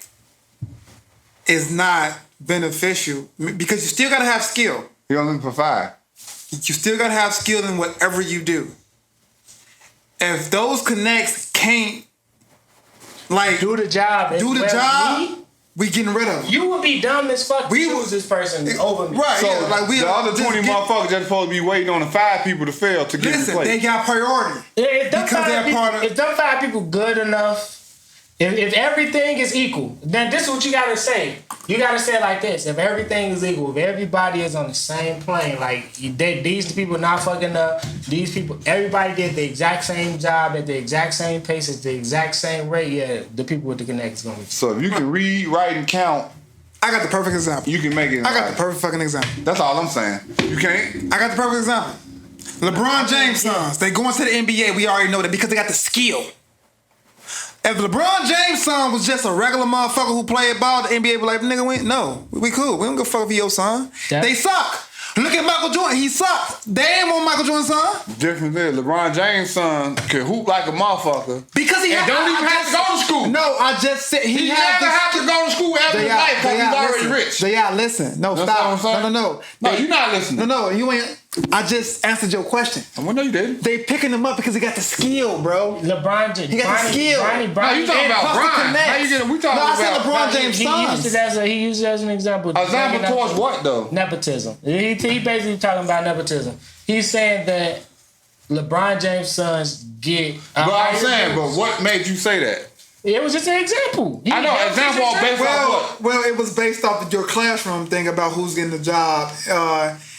is not beneficial, because you still gotta have skill. You're only looking for 5. You still gotta have skill in whatever you do. If those connects can't, like, do the job, we getting rid of them. You would be dumb as fuck to choose this person over me. Right, so yeah, like the other 20 motherfuckers just supposed to be waiting on the 5 people to fail to get listen, replaced. they got priority. If them because they're part of. If them 5 people good enough, if everything is equal, then this is what you gotta say. You gotta say it like this: if everything is equal, if everybody is on the same plane, like these people not fucking up, these people, everybody did the exact same job at the exact same pace at the exact same rate. Yeah, the people with the connect is gonna be. So if you can read, write, and count, I got the perfect example. you can make it. I got the perfect fucking example. That's all I'm saying. You can't. I got the perfect example. LeBron James' sons, they going to the NBA. We already know that because they got the skill. If LeBron James' son was just a regular motherfucker who played ball, the NBA would be like, nigga, we cool. We don't go fuck with your son. They suck. Look at Michael Jordan. He sucks. They ain't want Michael Jordan's son. Difference is LeBron James' son can hoop like a motherfucker. Because he don't even have to go to school. No, I just said he never have to go to school after his life because he's already rich. Listen. No, That's stop. what I'm saying? No. No, you're not listening. No, you ain't. I just answered your question. Well, no, you didn't. They picking him up because he got the skill, bro. LeBron James. He got the skill. No, you talking about Brian. How you get? We talking No, I said about LeBron James' sons. He used it as an example. Example towards what though? Nepotism. He basically talking about nepotism. He's saying that LeBron James' sons get. But I'm saying, but what made you say that? It was just an example. I know example based off what? Well, it was based off of your classroom thing about who's getting the job,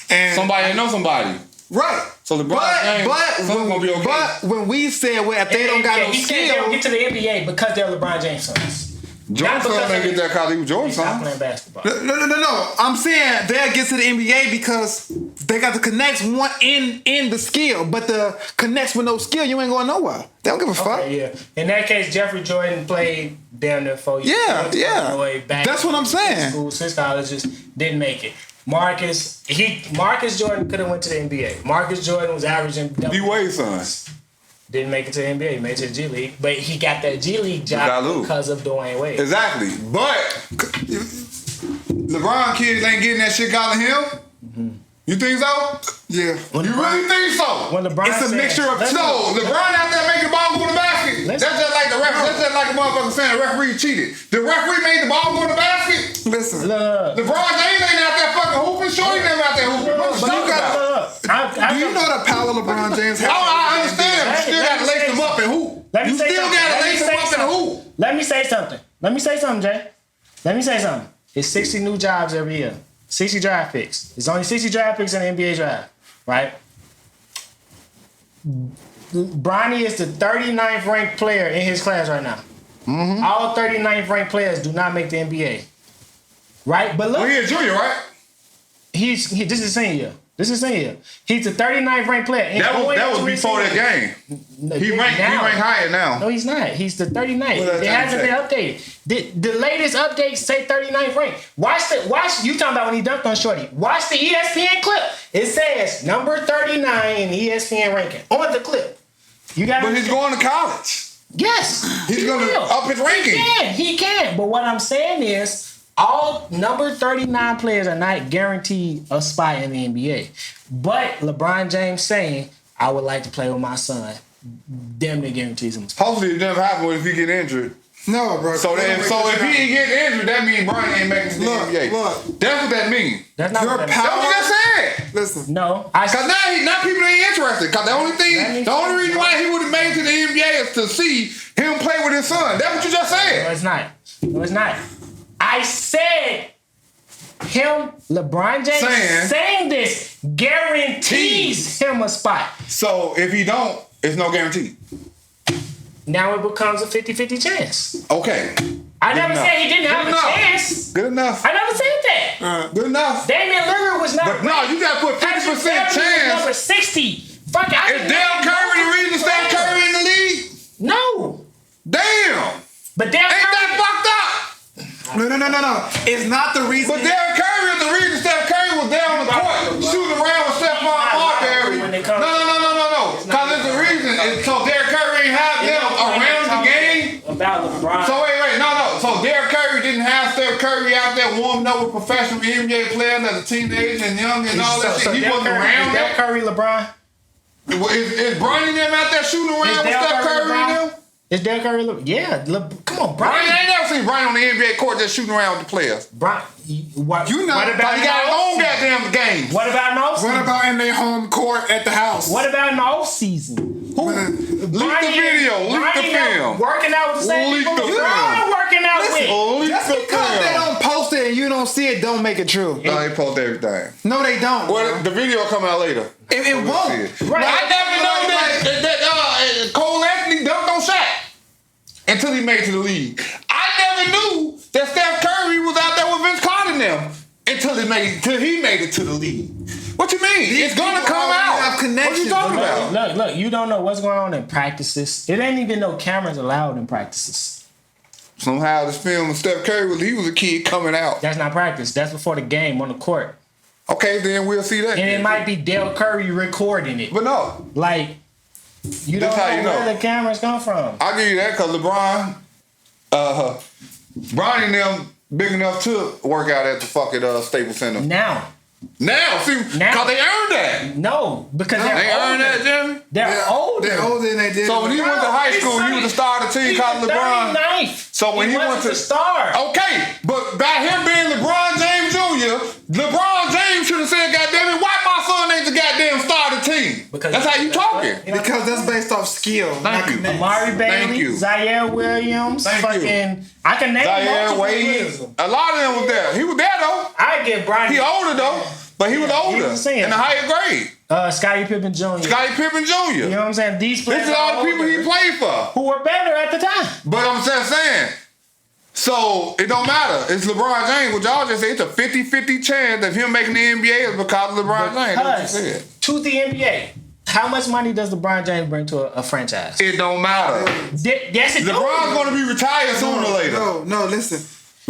and Somebody that know somebody. right. So LeBron James, something's gonna be okay. But when we said, well, if they don't got no he said they don't skill, get to the NBA because they're LeBron James sons. Jordan's son didn't get that because he was Jordan's He's not son. playing basketball. no. I'm saying they'll get to the NBA because they got the connects one in the skill, but the connects with no skill, you ain't going nowhere. They don't give a fuck. Okay, yeah. In that case, Jeffrey Jordan played damn near 4 years. Yeah. Back That's what I'm saying. School, since college, just didn't make it. Marcus Jordan could have went to the NBA. Marcus Jordan was averaging. D-Wade sons. Didn't make it to the NBA. He made it to the G League, but he got that G League job because of Dwayne Wade. Exactly, but LeBron kids ain't getting that shit out of him. Mm-hmm. You think so? Yeah. You really think so? When LeBron It's a mixture of No, LeBron out there making the ball go in the basket. Listen. That's just like the ref. That's just like a motherfucker saying the referee cheated. The referee made the ball go in the basket. Listen. Look. LeBron James ain't out there fucking hooping. Shorty never out there hooping. What you talking about? Do you know the power LeBron James has? I understand. But you still got to lace them up and hoop. You still got to lace them up and hoop. Let me say something, Jay. Let me say something. It's 60 new jobs every year. 60 draft picks. There's only 60 draft picks in the NBA draft, right? Bronny is the 39th ranked player in his class right now. Mm-hmm. All 39th ranked players do not make the NBA, right? But look, Well, he's a junior, right? this is senior. He's the 39th ranked player. That was before that game. He ranked higher now. No, he's not. He's the 39th. What It hasn't been updated. The latest updates say 39th ranked. Watch you talking about when he dunked on Shorty. Watch the ESPN clip. It says number 39 in ESPN ranking on the clip. You got. But he's going to college. Yes. He's going to up his ranking. He can. But what I'm saying is, all number 39 players are not guaranteed a spot in the NBA. But LeBron James saying, I would like to play with my son, damn near guarantees him a spot. Hopefully it never happens if he get injured. No, bro. So if he get injured, that means Brian ain't making the NBA. Look. That's what that means. That's not Your what That's what I said. Listen. No. Cause now people ain't interested. Cause the only reason why he would have made it to the NBA is to see him play with his son. That's what you just said. No, it's not. I said LeBron James saying this guarantees him a spot. So if he don't, it's no guarantee. Now it becomes a 50-50 chance. Okay. I never said he didn't have a chance. Good enough. I never said that. Good enough. Damian Lillard was not. But no, you got to put 50% chance. Number 60. Fuck, Is Dale Curry the reason Steph Curry in the league? No. Damn. But Dale Ain't Curry. that fucked up? No. It's not the reason. But Derrick Curry is the reason Steph Curry was there on the court shooting around with Stephon Marbury. No. Because it's the reason. So Derrick Curry ain't have them around the game. About LeBron. So wait, no. So Derrick Curry didn't have Steph Curry out there warming up with professional NBA players as a teenager and young and all that shit. He wasn't around Derrick them. Curry, LeBron. Is Bronny them out there shooting around with Steph Curry and them? Is Derrick Curry? Yeah. Come on, Brian. I ain't never seen Bronny on the NBA court just shooting around with the players. Brian, what He about got his own goddamn game. What about in the offseason? What about in their home court at the house? What about in the offseason? Leak the video. Leak the film. Working out with the same Leak people the film. LeBron working out with. Just because they don't post it and you don't see it, don't make it true. No, they post everything. No, they don't. Well, the video will come out later. It won't. Right. I never know that Cole Anthony dunked on Shaq until he made it to the league. I never knew that Steph Curry was out there with Vince Carter and them until he made it to the league. What you mean? It's gonna come out. What you talking about? Look, you don't know what's going on in practices. It ain't even no cameras allowed in practices. Somehow this film of Steph Curry he was a kid coming out. That's not practice. That's before the game on the court. Okay, then we'll see that. And it might be Dale Curry recording it. But no. Like, you don't know where the cameras come from. I'll give you that because LeBron, Bron and them big enough to work out at the fucking Staples Center. Now, Now, see, because they earned that. No, because they're They earned older. that, Jimmy. They're older. They're older than they did. So when he went to high school, he was the star of the team called LeBron. 39th. So when he went wasn't to the star. Okay, but by him being LeBron James Jr., LeBron James should have said, "Goddamn it, why my son ain't the goddamn star of the team?" Because that's how you talking. Because that's based off skill. Thank you. Amari Thank you. Bailey, Zaire Williams, Thank you. fucking. I can name Zaire multiple Wade, of them. a lot of them was there. He was there though. I get Bronny. He older though, but he was older was saying. in a higher grade. Scottie Pippen Jr. Scottie Pippen Jr. You know what I'm saying? These players This is all the people he played for. who were better at the time. But I'm just saying. So it don't matter. It's LeBron James. What y'all just said, it's a 50-50 chance of him making the NBA is because of LeBron James. That's what you said. To the NBA, how much money does LeBron James bring to a franchise? It don't matter. Yes, it LeBron's do. going to be retired sooner or later. No, listen.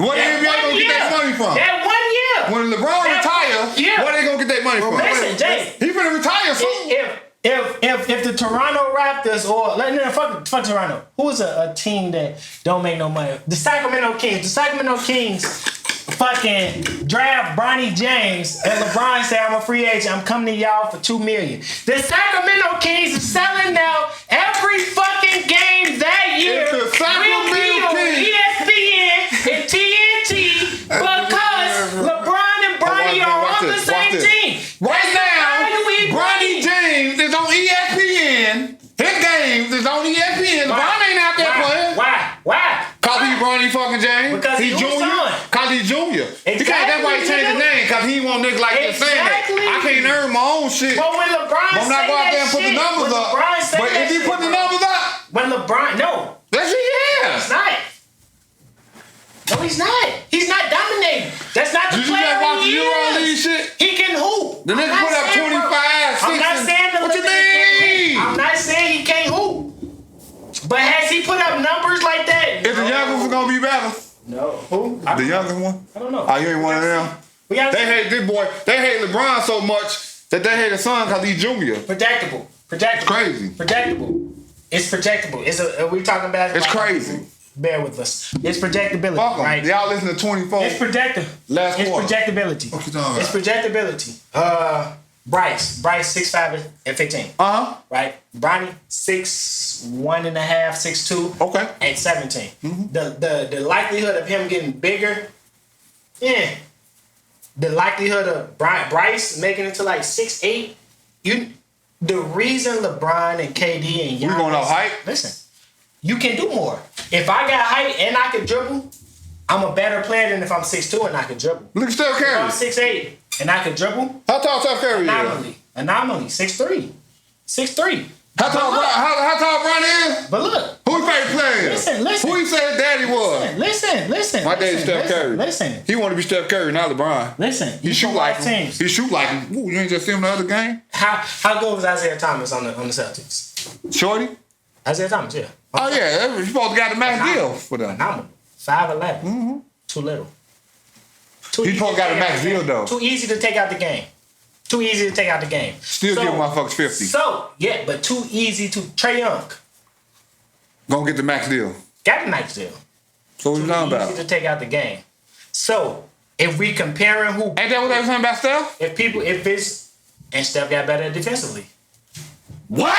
What the NBA going to get that money from? That 1 year. When LeBron retires, yeah. where they going to get that money from? Listen, Jay. He finna retire soon. If the Toronto Raptors or fuck Toronto, who's a team that don't make no money? The Sacramento Kings. The Sacramento Kings fucking draft Bronny James and LeBron say, I'm a free agent. I'm coming to y'all for $2 million. The Sacramento Kings are selling out every fucking game that year. It's the Sacramento will be on ESPN and TNT because LeBron and Bronny are on the same team. Right now, Bronny James is on ESPN. His games is on ESPN. LeBron ain't out there playing. Why? Cause he Bronny fucking James. Because he's he junior. son. Cause he's junior. He can't. That's why he changed his name. Cause he won't niggas like that saying that. Exactly. I can't earn my own shit. But when LeBron I'm not say going out there that and put the shit, numbers when up. LeBron say But that if he shit, put the numbers up, when LeBron, no, that's what he is. it's not. No, he's not. He's not dominating. That's not the Did you player just watch the he EuroLeague is. shit? He can hoop. The nigga put up 25, 6. I'm not saying the What you nigga mean? I'm not saying he can't hoop. But has he put up numbers like that? Is the youngest one gonna be better? No. Who? The youngest one? I don't know. Oh, you ain't one of them? We gotta They hate this boy. They hate LeBron so much that they hate his son because he's junior. Projectable. Crazy. Projectable. It's projectable. Are we talking basketball? It's crazy. Bear with us. It's projectability, Fuck 'em. right? Y'all listen to 24. It's projectable. Last It's quarter. projectability. What you talking It's about? projectability. Bryce 6'5" and 15. Uh-huh. Right? Bronny 6'1.5", 6'2". Okay. And 17. Mm-hmm. The likelihood of him getting bigger, yeah. The likelihood of Bryce making it to like 6'8", the reason LeBron and KD and Giannis, We going off height? Listen, you can do more. If I got height and I can dribble, I'm a better player than if I'm 6'2" and I can dribble. Look at Steph If I'm Curry. 6'8" and I can dribble, How tall Steph Curry is? anomaly, 6'3". 6'3". How tall Bron is? But look, Who his favorite player is? Listen. Who he said his daddy was? listen. My daddy's Steph Curry. Listen. He want to be Steph Curry, not LeBron. Listen. He shoot like him. teams. He shoot like him. Ooh, you ain't just seen him the other game? How good was Isaiah Thomas on the Celtics? Shorty? Isaiah Thomas, yeah. Oh, yeah. You supposed to got the max deal for them. Phenomenal. 5'11". Too little. Too He easy supposed to got a take out max the game. deal, though. Too easy to take out the game. Still give motherfuckers 50. So, yeah, but too easy to. Trae Young Gonna get the max deal. got a max deal. So what you talking about? Easy to take out the game. So, if we comparing who. Ain't that what they was saying about Steph? And Steph got better defensively. What?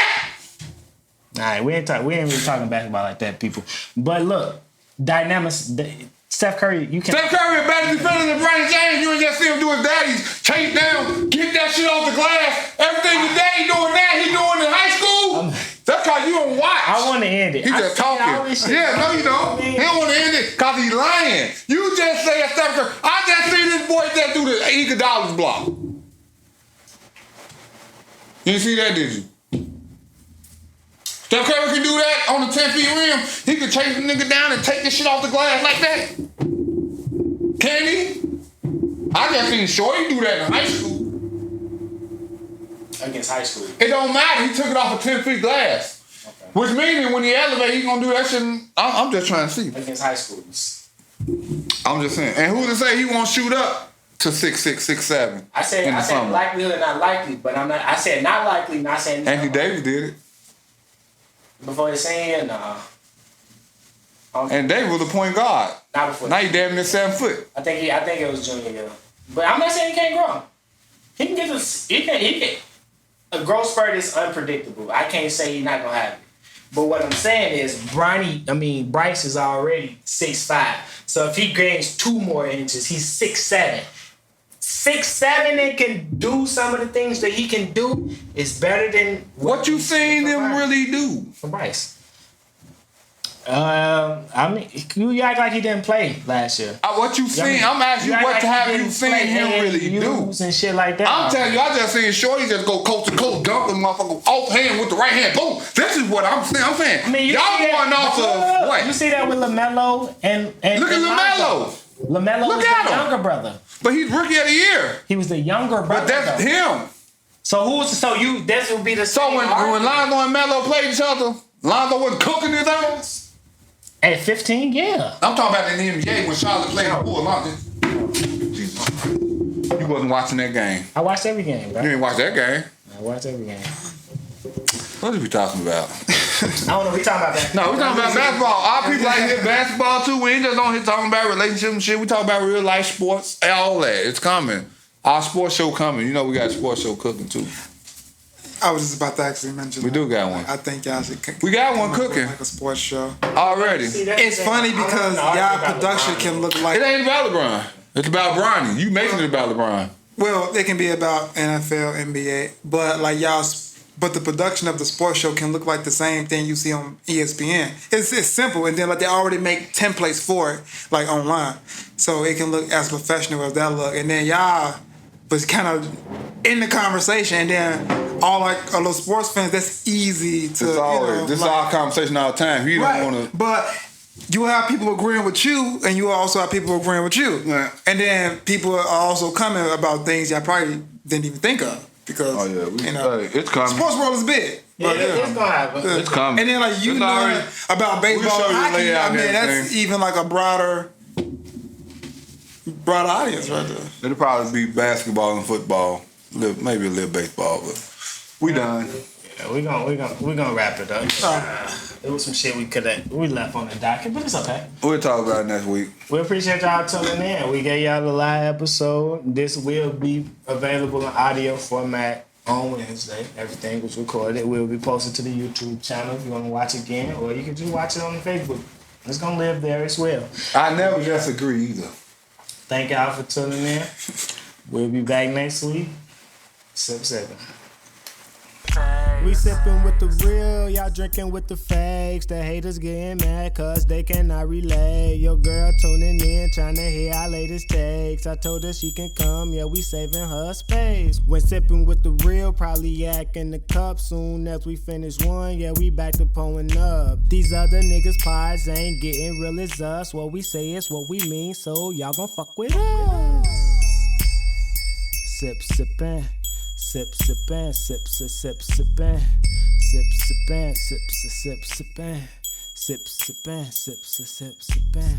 All right, we ain't really talking basketball like that, people. But look, dynamics. Steph Curry, you can. Steph Curry a better defender than Bronny James. You ain't just see him do his daddy's chase down, get that shit off the glass. Everything his daddy doing now, he doing in high school. That's cause you don't watch. I want to end it. He just talking. Yeah, no, you don't. He don't want to end it because he's lying. You just say Steph Curry. I just see this boy that do the Iguodala's block. You didn't see that, did you? Steph Curry can do that on the 10 feet rim. He can chase the nigga down and take this shit off the glass like that. Can he? I just seen Shorty do that in high school. Against high school. It don't matter. He took it off a 10 feet glass. Okay. Which means when he elevate, he gonna do that shit. I'm just trying to see. Against high schools. I'm just saying. And who's to say he won't shoot up to 6'6", 6'7"? I said likelihood, not likely, but I'm not. I said not likely, not saying. Anthony Davis did it. Before they saying, nah. And Davis was the point guard. Not before. Now he damn near 7 foot. I think it was junior year. But I'm not saying he can't grow. He can get this. He can. A growth spurt is unpredictable. I can't say he's not gonna have it. But what I'm saying is, Bryce is already 6'5". So if he gains 2 more inches, he's 6'7". 6'7" and can do some of the things that he can do is better than what you seen him really do from Bryce. You act like he didn't play last year. What you seen? I'm asking you what have you seen him really do and shit like that. I'm telling you, I just seen Shorty just go coast to coast, dunk the motherfucker off hand with the right hand. Boom. This is what I'm saying. Y'all going off of what? You see that with LaMelo and look at LaMelo. LaMelo was the younger brother. But he's rookie of the year. He was the younger brother. But that's him. This would be the so same. When Lonzo and Melo played each other, Lonzo wasn't cooking his ass. At 15, yeah. I'm talking about in the NBA when Charlotte played the Bulls. Jesus. You wasn't watching that game. I watched every game, bro. You didn't watch that game. I watched every game. What are we talking about? I don't know. We talking about that. No, we talking about basketball. Our people like hit basketball too. We ain't just on here talking about relationships and shit. We talking about real life sports. All that. It's coming. Our sports show coming. You know we got a sports show cooking too. I was just about to actually mention. We do got one. I think y'all should. We got one cooking. Like a sports show already. It's funny because y'all production can look like. It ain't about LeBron. It's about Bronny. You making it about LeBron. Well, it can be about NFL, NBA, but like y'all. But the production of the sports show can look like the same thing you see on ESPN. It's simple, and then like they already make templates for it, like online, so it can look as professional as that look. And then y'all was kind of in the conversation, and then all like a little sports fans, that's easy to. It's always, this is our conversation all the time. You don't want to, but you have people agreeing with you, and you also have people agreeing with you, and then people are also coming about things y'all probably didn't even think of. Because it's coming. Sports world is big. It's gonna happen. It's coming. And then like you know about baseball and hockey, that's even like a broader audience right there. It'll probably be basketball and football, maybe a little baseball, but we done. Yeah, we gonna wrap it up. It was some shit we left on the docket, but it's okay. We'll talk about it next week. We appreciate y'all tuning in. We gave y'all the live episode. This will be available in audio format on Wednesday. Everything was recorded. It will be posted to the YouTube channel if you want to watch again, or you can just watch it on Facebook. It's gonna live there as well. I never disagree either. Thank y'all for tuning in. We'll be back next week. Sippin. We sippin' with the real, y'all drinking with the fakes. The haters getting mad cause they cannot relate. Your girl tuning in, trying to hear our latest takes. I told her she can come, yeah, we saving her space. When sippin' with the real, probably yak in the cup. Soon as we finish one, yeah, we back to pulling up. These other niggas' pies ain't getting real as us. What we say is what we mean, so y'all gon' fuck with us. Sippin'. Sip, sippin', sip, sip, sip, sippin', sip, sippin', sip, sip, sip, sippin', sip, sippin', sip, sip, sip, sippin'.